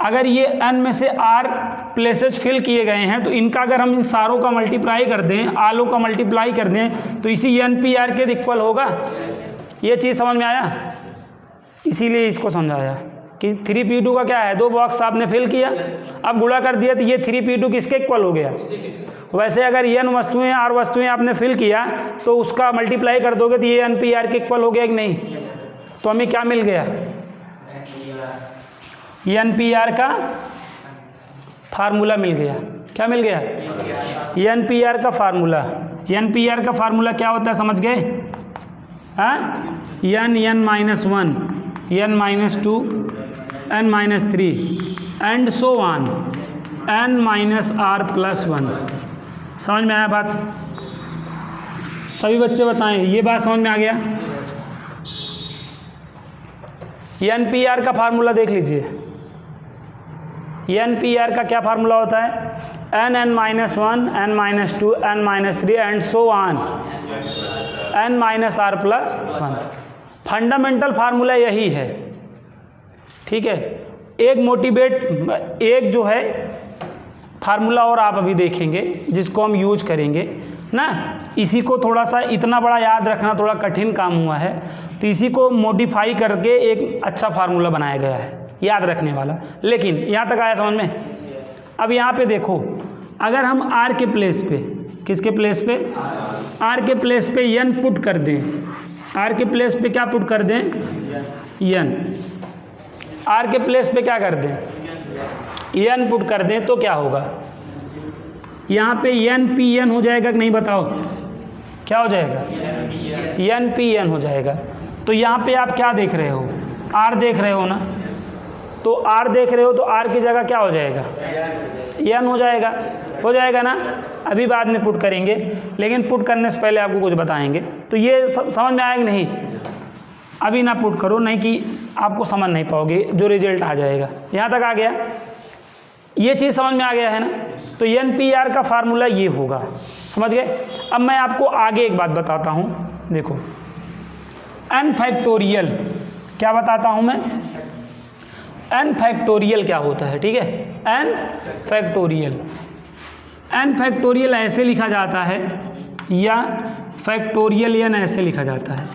Speaker 1: अगर ये n में से r प्लेसेस फिल किए गए हैं तो इनका अगर हम इन सारों का मल्टीप्लाई कर दें, आलों का मल्टीप्लाई कर दें, तो इसी NPR के इक्वल होगा। ये चीज़ समझ में आया? इसीलिए इसको समझाया कि 3p2 का क्या है, 2 बॉक्स आपने फिल किया, अब गुणा कर दिया तो ये 3p2 किसके इक्वल हो गया। वैसे अगर n वस्तुएं r वस्तुएं आपने फिल किया तो उसका मल्टीप्लाई कर दोगे तो ये npr के इक्वल हो गया कि नहीं। तो हमें क्या मिल गया, npr का फार्मूला मिल गया। क्या मिल गया, npr का फार्मूला। npr का फार्मूला क्या होता है समझ गए, हाँ, n-1 n-2 n-3 and so on n-r+1। समझ में आया बात, सभी बच्चे बताएं ये बात समझ में आ गया। npr का फार्मूला देख लीजिए, npr का क्या फार्मूला होता है, n-1 n-2 n-3 and so on n-r+1। Fundamental formula यही है, ठीक है। एक जो है फार्मूला और आप अभी देखेंगे जिसको हम यूज करेंगे ना, इसी को थोड़ा सा इतना बड़ा याद रखना थोड़ा कठिन काम हुआ है, तो इसी को मॉडिफाई करके एक अच्छा फार्मूला बनाया गया है याद रखने वाला। लेकिन यहाँ तक आया समझ में। अब यहाँ पे देखो, अगर हम r के प्लेस पे, किसके प्लेस पे, r के प्लेस पे n पुट कर दें, r के प्लेस पे क्या पुट कर दें, n, r के प्लेस पे क्या कर दें, n पुट कर दें तो क्या होगा, यहाँ पे n हो जाएगा कि नहीं बताओ, क्या हो जाएगा, n हो जाएगा। तो यहाँ पे आप क्या देख रहे हो, r देख रहे हो ना, तो r देख रहे हो तो r की जगह क्या हो जाएगा, n हो जाएगा ना। अभी बाद में पुट करेंगे, लेकिन पुट करने से पहले आपको कुछ बताएंगे। तो ये समझ में आएगा नहीं, अभी ना पुट करो, नहीं कि आपको समझ नहीं पाओगे जो रिजल्ट आ जाएगा। यहाँ तक आ गया, ये चीज़ समझ में आ गया है ना। तो npr का फार्मूला ये होगा, समझ गए। अब मैं आपको आगे एक बात बताता हूँ, देखो n फैक्टोरियल, क्या बताता हूँ मैं, n फैक्टोरियल क्या होता है, ठीक है। n फैक्टोरियल ऐसे लिखा जाता है या फैक्टोरियल n ऐसे लिखा जाता है।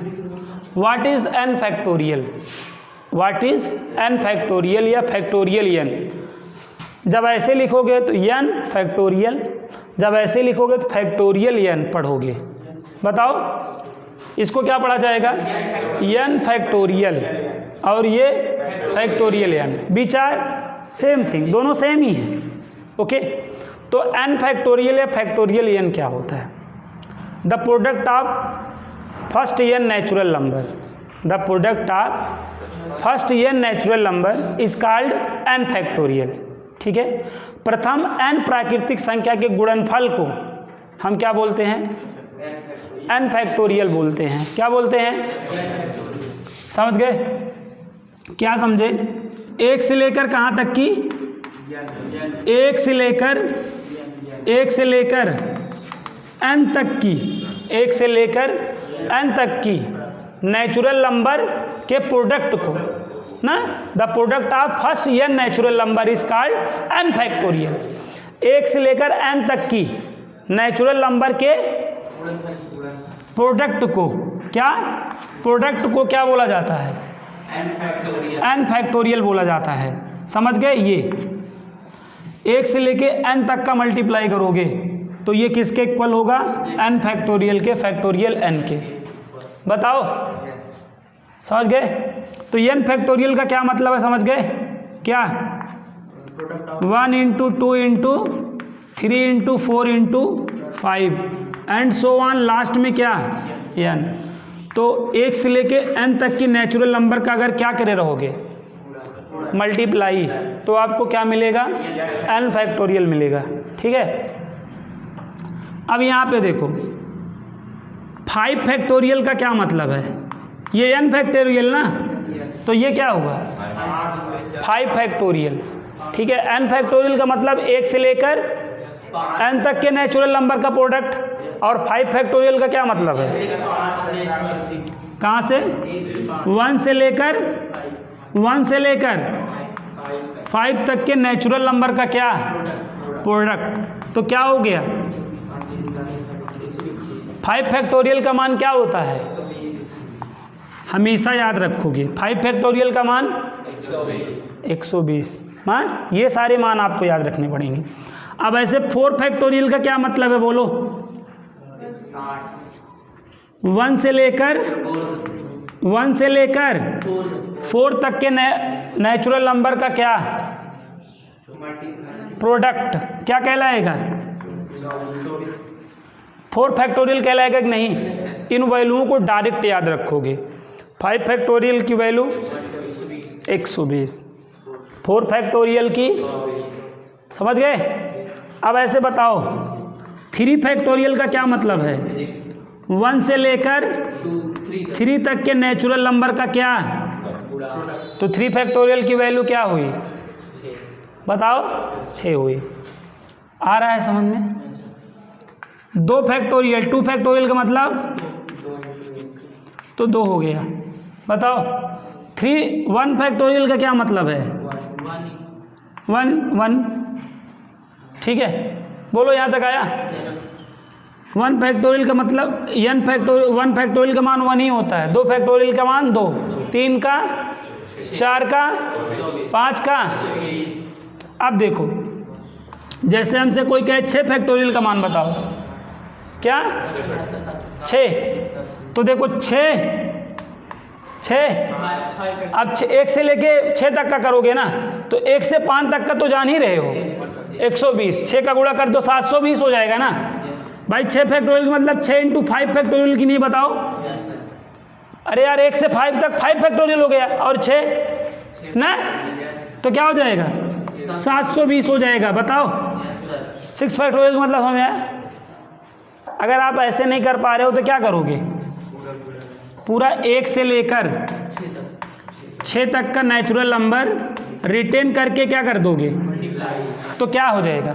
Speaker 1: What is n factorial, what is n factorial या फैक्टोरियल n। जब ऐसे लिखोगे तो n फैक्टोरियल, जब ऐसे लिखोगे तो फैक्टोरियल n पढ़ोगे। बताओ इसको क्या पढ़ा जाएगा, n फैक्टोरियल, और ये factorial n, both are same thing, दोनों सेम ही है, ओके। तो n फैक्टोरियल या फैक्टोरियल n क्या होता है, the product of first n natural number, the product of first n natural number is called n factorial, ठीक है। प्रथम n प्राकृतिक संख्या के गुणनफल को हम क्या बोलते हैं, n फैक्टोरियल बोलते हैं। क्या बोलते हैं, समझ गए, क्या समझे। एक से लेकर कहाँ तक की, एक से लेकर n तक की, एक से लेकर n तक की नेचुरल नंबर के प्रोडक्ट को ना, the product of first n natural number is called n factorial. एक से लेकर n तक की नेचुरल नंबर के प्रोडक्ट को क्या, प्रोडक्ट को क्या बोला जाता है, n फैक्टोरियल बोला जाता है। समझ गए, ये एक से लेके n तक का मल्टीप्लाई करोगे तो ये किसके इक्वल होगा, n फैक्टोरियल के, फैक्टोरियल n के। बताओ समझ गए। तो n फैक्टोरियल का क्या मतलब है, समझ गए, क्या 1 into 2 into 3 into 4 into 5 and so on, last में क्या n। तो एक से लेके n तक की नेचुरल नंबर का अगर क्या करे रहोगे, मल्टीप्लाई, तो आपको क्या मिलेगा, n फैक्टोरियल मिलेगा, ठीक है। अब यहाँ पे देखो 5 फैक्टोरियल का क्या मतलब है, ये n फैक्टोरियल ना, तो ये क्या होगा 5 फैक्टोरियल, ठीक है। n फैक्टोरियल का मतलब एक से लेकर n तक के नेचुरल नंबर का प्रोडक्ट, और 5 फैक्टोरियल का क्या मतलब है, कहाँ से, 1 से लेकर 5 तक के नेचुरल नंबर का क्या प्रोडक्ट। तो क्या हो गया, 5 फैक्टोरियल का मान क्या होता है, हमेशा याद रखोगे। 5 फैक्टोरियल का मान 120 हाँ, ये सारे मान आपको याद रखने पड़ेंगे। अब ऐसे 4 फैक्टोरियल का क्या मतलब है बोलो? 1 से लेकर 4 तक के नेचुरल नंबर का क्या प्रोडक्ट क्या कहलाएगा? 4 फैक्टोरियल कहलाएगा कि नहीं? इन वैल्यूओं को डायरेक्ट याद रखोगे। 5 फैक्टोरियल की वैल्यू 120, 4 फैक्टोरियल की, समझ गए? अब ऐसे बताओ 3 फैक्टोरियल का क्या मतलब है? 1 से लेकर 3 तक के नेचुरल नंबर का क्या? तो 3 फैक्टोरियल की वैल्यू क्या हुई? बताओ, 6 हुई। आ रहा है समझ में? 2 फैक्टोरियल, 2 फैक्टोरियल का मतलब तो 2 हो गया। बताओ 1 फैक्टोरियल का क्या मतलब है? 1 ठीक है, बोलो यहाँ तक आया? 1 फैक्टोरियल का मतलब 1 फैक्टोरियल का मान 1 ही होता है। 2 फैक्टोरियल का मान 2, 3 का, 4 का, 5 का। अब देखो जैसे हमसे कोई कहे 6 फैक्टोरियल का मान बताओ, क्या? 6। तो देखो 6 अब 1 से लेके 6 तक का करोगे ना, तो 1 से 5 तक का तो जान ही रहे हो, 120। 6 का गुणा कर दो 720 हो जाएगा ना भाई। 6 फैक्टोरियल का मतलब 6 × 5 फैक्टोरियल की नहीं बताओ? अरे यार 1 से 5 तक 5 फैक्टोरियल हो गया और 6 ना, तो क्या हो जाएगा? 720 हो जाएगा। बताओ 6 फैक्टोरियल का मतलब हमें आया? अगर आप ऐसे नहीं कर पा रहे हो तो क्या करोगे? पूरा 1 से लेकर 6 तक का नेचुरल नंबर रिटेन करके क्या कर दोगे? तो क्या हो जाएगा?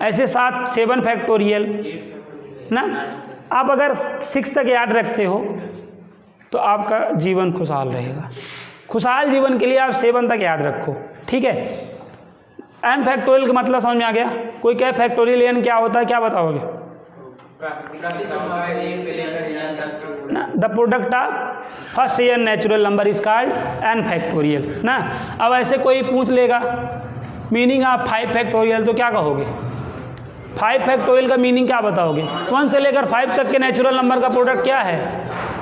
Speaker 1: ऐसे 7 फैक्टोरियल ना। आप अगर 6 तक याद रखते हो तो आपका जीवन खुशहाल रहेगा। खुशहाल जीवन के लिए आप 7 तक याद रखो, ठीक है? n फैक्टोरियल का मतलब समझ में आ गया? कोई कहे फैक्टोरियल n क्या होता है, क्या बताओगे? ना, the product of first n natural number is called n factorial ना। अब ऐसे कोई पूछ लेगा मीनिंग ऑफ 5 फैक्टोरियल, तो क्या कहोगे? 5 फैक्टोरियल का मीनिंग क्या बताओगे? 1 से लेकर 5 तक के नेचुरल नंबर का प्रोडक्ट क्या है?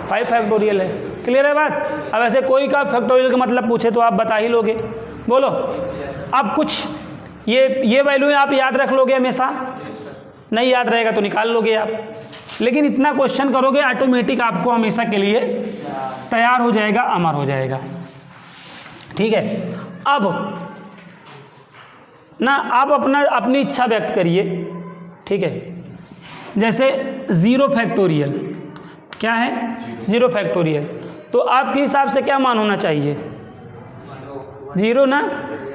Speaker 1: 5 फैक्टोरियल है। क्लियर है बात? अब ऐसे कोई का फैक्टोरियल का मतलब पूछे तो आप बता ही लोगे। बोलो अब कुछ ये वैल्यू आप याद रख लोगे हमेशा, नहीं याद रहेगा तो निकाल लोगे आप, लेकिन इतना क्वेश्चन करोगे ऑटोमेटिक आपको हमेशा के लिए तैयार हो जाएगा, अमर हो जाएगा, ठीक है? अब ना आप अपनी इच्छा व्यक्त करिए, ठीक है? जैसे 0 फैक्टोरियल क्या है? 0 फैक्टोरियल, तो आपके हिसाब से क्या मान होना चाहिए? 0 ना,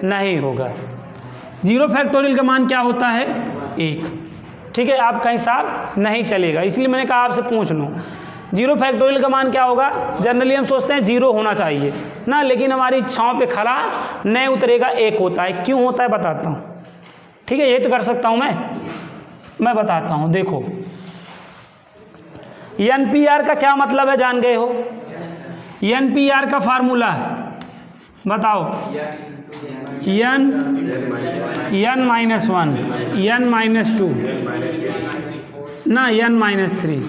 Speaker 1: नहीं होगा। 0 फैक्टोरियल का मान क्या होता है? 1, ठीक है? आपका हिसाब नहीं चलेगा, इसलिए मैंने कहा आपसे पूछ लूँ 0 फैक्टोरियल का मान क्या होगा। जनरली हम सोचते हैं 0 होना चाहिए ना, लेकिन हमारी इच्छाओं पे खरा नहीं उतरेगा, 1 होता है। क्यों होता है बताता हूँ, ठीक है? ये तो कर सकता हूँ मैं बताता हूँ। देखो NPR का क्या मतलब है, जान गए हो? NPR का फार्मूला बताओ, n -1, n -2 ना, n -3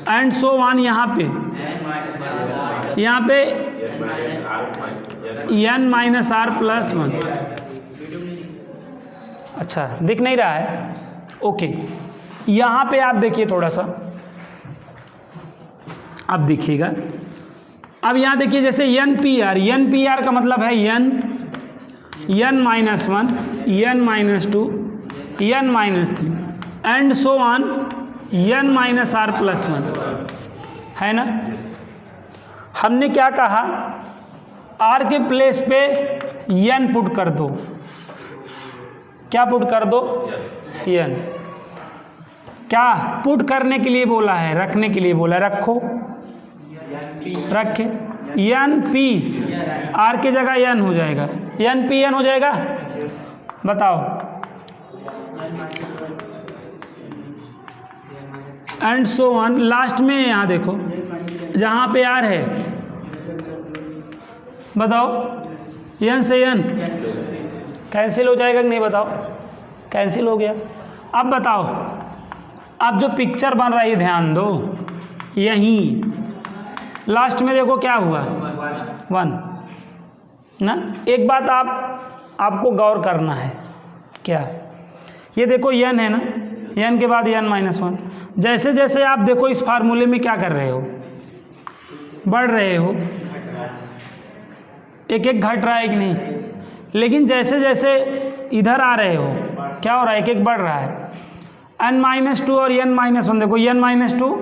Speaker 1: एंड सो ऑन। यहाँ पे n -r+1। अच्छा दिख नहीं रहा है? ओके, यहाँ पे आप देखिए थोड़ा सा, अब दिखिएगा। अब यहाँ देखिए जैसे NPR का मतलब है n -1, n -2, n -3 and so on n -r+1, है ना? हमने क्या कहा? r के प्लेस पे n पुट कर दो। क्या पुट कर दो? n। क्या पुट करने के लिए बोला है? रखने के लिए बोला है। रखो, रखे NP, r की जगह n हो जाएगा, NPN हो जाएगा। बताओ एंड सो ऑन। लास्ट में यहाँ देखो जहाँ पे r है बताओ, n से n कैंसिल हो जाएगा कि नहीं, बताओ। कैंसिल हो गया। अब बताओ, अब जो पिक्चर बन रही है ध्यान दो, यहीं लास्ट में देखो क्या हुआ, 1 ना। एक बात आपको गौर करना है, क्या, ये देखो n है ना, n के बाद n-1। जैसे जैसे आप देखो इस फार्मूले में क्या कर रहे हो, बढ़ रहे हो, एक एक घट रहा है कि नहीं। लेकिन जैसे जैसे इधर आ रहे हो क्या हो रहा है, एक एक बढ़ रहा है। n-2 और n-1 देखो, n-2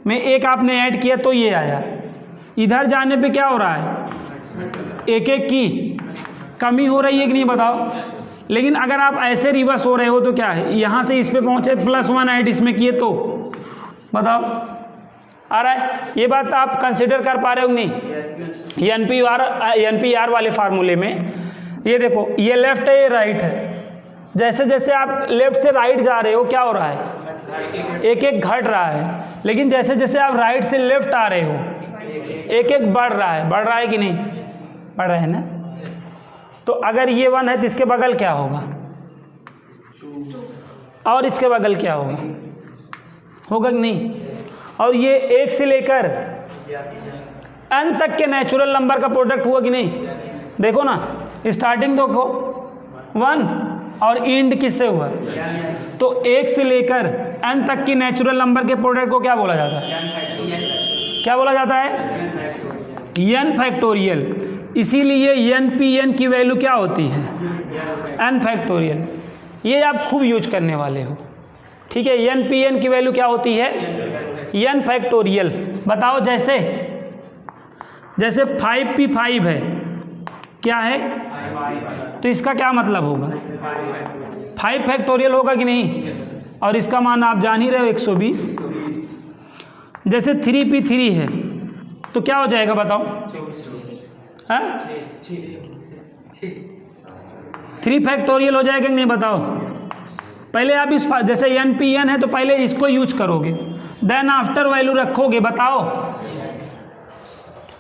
Speaker 1: में एक आपने ऐड किया तो ये आया, इधर जाने पे क्या हो रहा है, एक एक की कमी हो रही है कि नहीं, बताओ। लेकिन अगर आप ऐसे रिवर्स हो रहे हो तो क्या है, यहाँ से इस पे पहुँचे +1 ऐड इसमें किए तो, बताओ आ रहा है। ये बात आप कंसिडर कर पा रहे हो नहीं। NPR वाले फार्मूले में ये देखो, ये लेफ्ट है, ये राइट है। जैसे जैसे आप लेफ्ट से राइट जा रहे हो क्या हो रहा है, एक एक घट रहा है। लेकिन जैसे जैसे आप राइट से लेफ्ट आ रहे हो एक एक बढ़ रहा है। बढ़ रहा है कि नहीं, बढ़ रहा है ना। तो अगर ये 1 है तो इसके बगल क्या होगा, और इसके बगल क्या होगा, होगा कि नहीं। और ये 1 से लेकर n तक के नेचुरल नंबर का प्रोडक्ट हुआ कि नहीं, देखो ना। स्टार्टिंग देखो 1 और एंड किससे हुआ, तो 1 से लेकर n तक की नेचुरल नंबर के प्रोडक्ट को क्या बोला जाता है, क्या बोला जाता है, n फैक्टोरियल। इसीलिए NPN की वैल्यू क्या होती है, n फैक्टोरियल। ये आप खूब यूज करने वाले हो, ठीक है। NPN की वैल्यू क्या होती है, n फैक्टोरियल। बताओ, जैसे जैसे 5p5 है, क्या है, तो इसका क्या मतलब होगा, 5 फैक्टोरियल होगा कि नहीं। और इसका मान आप जान ही रहे हो 120। जैसे 3p3 है तो क्या हो जाएगा, बताओ, हाँ 3 फैक्टोरियल हो जाएगा कि नहीं, बताओ। पहले आप इस, जैसे NPN है तो पहले इसको यूज करोगे, देन आफ्टर वैल्यू रखोगे, बताओ।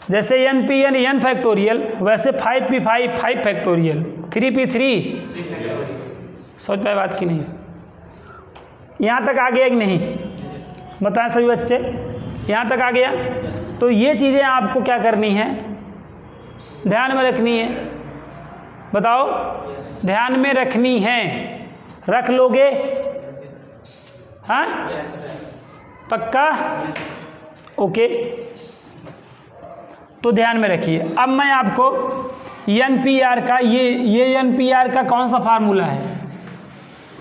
Speaker 1: जैसे NPN n फैक्टोरियल, वैसे 5p5 5 फैक्टोरियल, 3p3। सोच पाए बात की नहीं, यहाँ तक आ गया कि नहीं, बताएं सभी बच्चे, यहाँ तक आ गया। तो ये चीज़ें आपको क्या करनी है, ध्यान में रखनी है, बताओ, ध्यान में रखनी है। रख लोगे, हाँ पक्का, ओके। तो ध्यान में रखिए। अब मैं आपको NPR का, ये NPR का कौन सा फार्मूला है,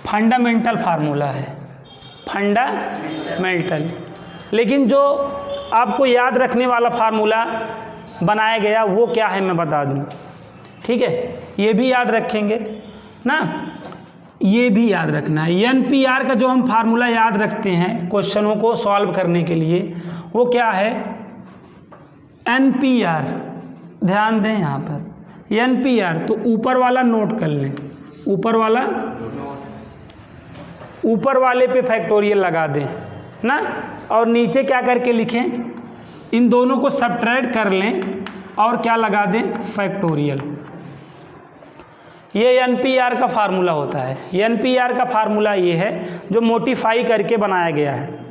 Speaker 1: फंडामेंटल फार्मूला है, फंडामेंटल। लेकिन जो आपको याद रखने वाला फार्मूला बनाया गया वो क्या है मैं बता दूं, ठीक है। ये भी याद रखेंगे ना, ये भी याद रखना है। NPR का जो हम फार्मूला याद रखते हैं क्वेश्चनों को सॉल्व करने के लिए, वो क्या है, NPR। ध्यान दें यहाँ पर NPR, तो ऊपर वाला नोट कर लें, ऊपर वाला, ऊपर वाले पे फैक्टोरियल लगा दें ना, और नीचे क्या करके लिखें, इन दोनों को सब्ट्रैक्ट कर लें और क्या लगा दें, फैक्टोरियल। ये NPR का फार्मूला होता है। NPR का फार्मूला ये है जो मोडिफाई करके बनाया गया है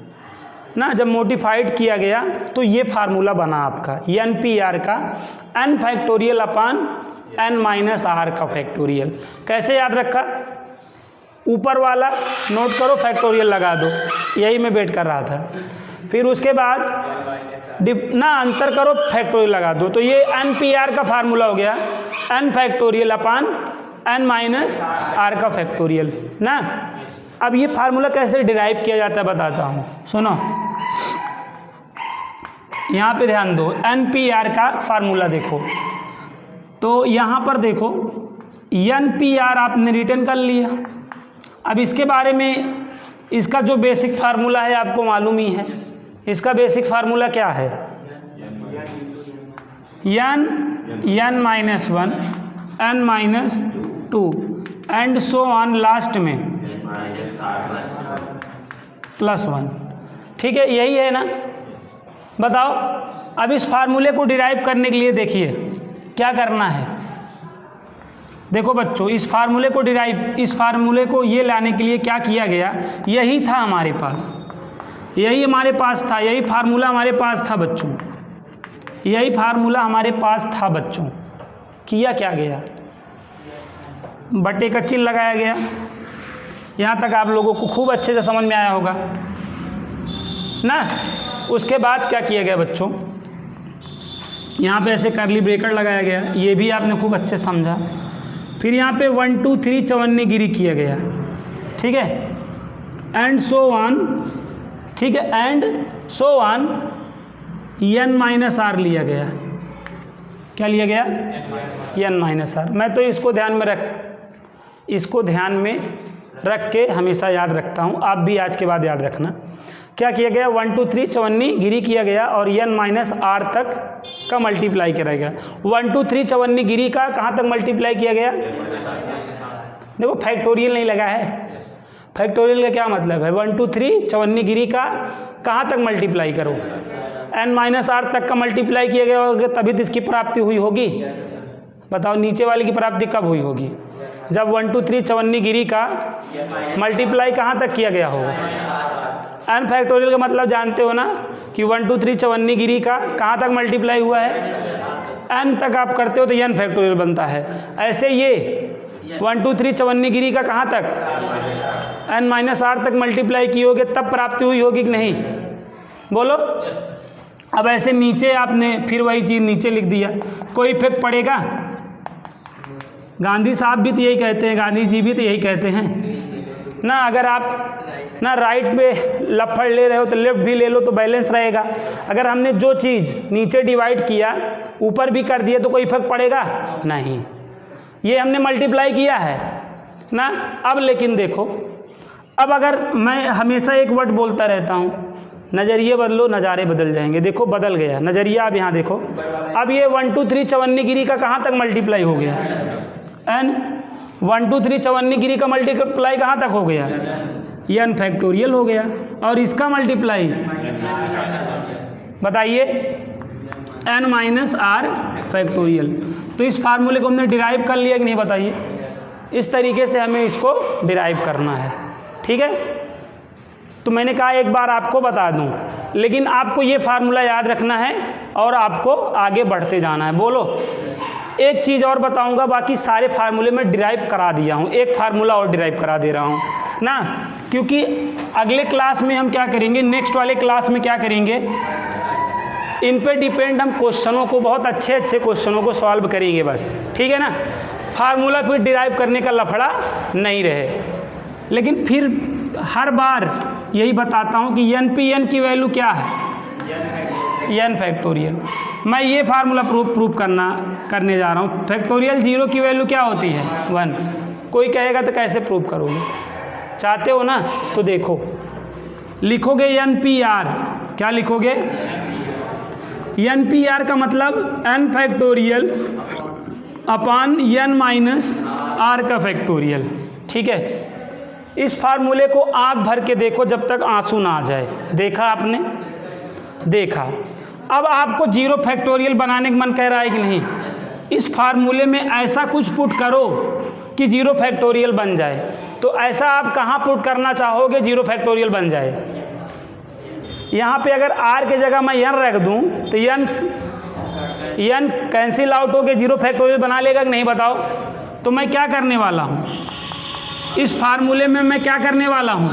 Speaker 1: ना। जब मोडिफाइड किया गया तो ये फार्मूला बना आपका NPR का, n फैक्टोरियल अपान n-r का फैक्टोरियल। कैसे याद रखा, ऊपर वाला नोट करो, फैक्टोरियल लगा दो, यही मैं वेट कर रहा था। फिर उसके बाद ना अंतर करो, फैक्टोरियल लगा दो। तो ये NPR का फार्मूला हो गया, n फैक्टोरियल अपान n-r का फैक्टोरियल ना। अब ये फार्मूला कैसे डिराइव किया जाता है बताता हूँ, सुनो। यहाँ पे ध्यान दो, NPR का फार्मूला देखो, तो यहाँ पर देखो NPR आपने रिटर्न कर लिया। अब इसके बारे में, इसका जो बेसिक फार्मूला है आपको मालूम ही है। इसका बेसिक फार्मूला क्या है, n-1 n-2 and so on, last में +1, ठीक है, यही है ना। बताओ, अब इस फार्मूले को डिराइव करने के लिए देखिए, क्या करना है? देखो बच्चों, इस फार्मूले को ये लाने के लिए क्या किया गया, यही था हमारे पास, यही हमारे पास था, यही फार्मूला हमारे पास था बच्चों, यही फार्मूला हमारे पास था बच्चों। किया क्या गया, बटे का चिन्ह लगाया गया। यहाँ तक आप लोगों को खूब अच्छे से समझ में आया होगा ना। उसके बाद क्या किया गया बच्चों, यहाँ पे ऐसे करली ब्रेकेट लगाया गया, ये भी आपने खूब अच्छे समझा। फिर यहाँ पे 1 2 3 चवन्नीगिरी किया गया, ठीक है, एंड सो ऑन, ठीक है, and so on n minus r लिया गया। क्या लिया गया? n minus r. मैं तो इसको ध्यान में रख के हमेशा याद रखता हूँ, आप भी आज के बाद याद रखना। क्या किया गया? 1 2 3 चवन्नीगिरी किया गया और n माइनस आर तक का मल्टीप्लाई किया गया। 1 2 3 चवन्नीगिरी का कहाँ तक मल्टीप्लाई किया गया? देखो फैक्टोरियल नहीं लगा है। फैक्टोरियल का क्या मतलब है? 1 2 3 चवन्नीगिरी का कहाँ तक मल्टीप्लाई करो? n माइनस आर तक का मल्टीप्लाई किया गया होगा, तभी तो इसकी प्राप्ति हुई होगी। बताओ नीचे वाले की प्राप्ति कब हुई होगी? जब 1 2 3 चवन्नीगिरी का मल्टीप्लाई कहाँ तक किया गया होगा? n फैक्टोरियल का मतलब जानते हो ना कि 1 2 3 चवन्नीगिरी का कहाँ तक मल्टीप्लाई हुआ है? n तक आप करते हो तो n फैक्टोरियल बनता है। ऐसे ये 1 2 3 चवन्नीगिरी का कहाँ तक? n माइनस आर तक मल्टीप्लाई किए होगे तब प्राप्ति हुई होगी कि नहीं? बोलो। अब ऐसे नीचे आपने फिर वही चीज़ नीचे लिख दिया, कोई इफेक्ट पड़ेगा? गांधी साहब भी तो यही कहते हैं, गांधी जी भी तो यही कहते हैं ना, अगर आप ना राइट में लफड़ ले रहे हो तो लेफ्ट भी ले लो तो बैलेंस रहेगा। अगर हमने जो चीज़ नीचे डिवाइड किया ऊपर भी कर दिया तो कोई इफेक्ट पड़ेगा? नहीं। ये हमने मल्टीप्लाई किया है ना। अब लेकिन देखो, अब अगर मैं हमेशा एक वर्ड बोलता रहता हूँ, नज़रिए बदलो नज़ारे बदल जाएंगे। देखो बदल गया नज़रिया। अब यहाँ देखो, अब ये 1 2 3 चवन्नीगिरी का कहाँ तक मल्टीप्लाई हो गया? n 1 2 3 चवन्नीगिरी का मल्टीप्लाई कहाँ तक हो गया? n फैक्टोरियल हो गया। और इसका मल्टीप्लाई बताइए, n माइनस आर फैक्टोरियल। तो इस फार्मूले को हमने डिराइव कर लिया कि नहीं? बताइए। इस तरीके से हमें इसको डिराइव करना है, ठीक है। तो मैंने कहा एक बार आपको बता दूं, लेकिन आपको ये फार्मूला याद रखना है और आपको आगे बढ़ते जाना है। बोलो। एक चीज़ और बताऊंगा, बाकी सारे फार्मूले में डिराइव करा दिया हूँ, एक फार्मूला और डिराइव करा दे रहा हूँ ना, क्योंकि अगले क्लास में हम क्या करेंगे, नेक्स्ट वाले क्लास में क्या करेंगे, इन पे डिपेंड हम क्वेश्चनों को, बहुत अच्छे अच्छे क्वेश्चनों को सॉल्व करेंगे बस, ठीक है ना। फार्मूला फिर डिराइव करने का लफड़ा नहीं रहे। लेकिन फिर हर बार यही बताता हूँ कि n की वैल्यू क्या है? n factorial. मैं ये फार्मूला प्रूव करने जा रहा हूँ। फैक्टोरियल 0 की वैल्यू क्या होती है? 1। कोई कहेगा तो कैसे प्रूव करोगे? चाहते हो ना तो देखो, लिखोगे NPR। क्या लिखोगे? NPR का मतलब n फैक्टोरियल अपान n माइनस r का फैक्टोरियल, ठीक है। इस फार्मूले को आंख भर के देखो जब तक आंसू ना आ जाए। देखा आपने? देखा। अब आपको 0 फैक्टोरियल बनाने का मन कह रहा है कि नहीं? इस फार्मूले में ऐसा कुछ पुट करो कि 0 फैक्टोरियल बन जाए। तो ऐसा आप कहाँ पुट करना चाहोगे 0 फैक्टोरियल बन जाए? यहाँ पे अगर r के जगह मैं n रख दूँ तो n कैंसिल आउट होके 0 फैक्टोरियल बना लेगा कि नहीं? बताओ। तो मैं क्या करने वाला हूँ इस फार्मूले में? मैं क्या करने वाला हूँ,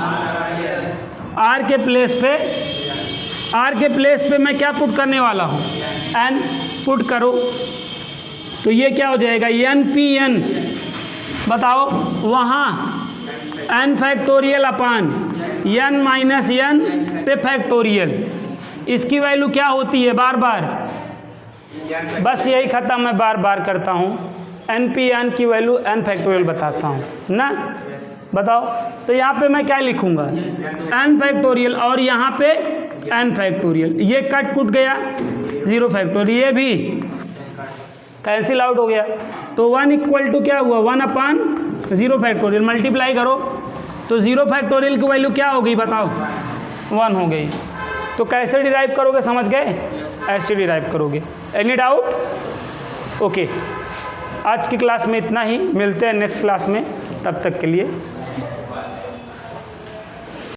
Speaker 1: r के प्लेस पे मैं क्या पुट करने वाला हूँ? n पुट करो। तो ये क्या हो जाएगा? NPN। बताओ। वहाँ n फैक्टोरियल अपान n माइनस n पे फैक्टोरियल। इसकी वैल्यू क्या होती है? बार बार बस यही ख़त्म। मैं बार बार करता हूँ, NPN की वैल्यू n फैक्टोरियल बताता हूँ ना। बताओ। तो यहाँ पे मैं क्या लिखूँगा? n फैक्टोरियल और यहाँ पे n फैक्टोरियल। ये कट पुट गया 0 फैक्टोरियल, ये भी कैंसिल आउट हो गया। तो 1 इक्वल टू क्या हुआ? 1 अपान 0 फैक्टोरियल। मल्टीप्लाई करो तो 0 फैक्टोरियल की वैल्यू क्या हो गई? बताओ। 1 हो गई। तो कैसे डिराइव करोगे? समझ गए? ऐसे डिराइव करोगे। Any doubt? ओके, आज की क्लास में इतना ही, मिलते हैं नेक्स्ट क्लास में, तब तक के लिए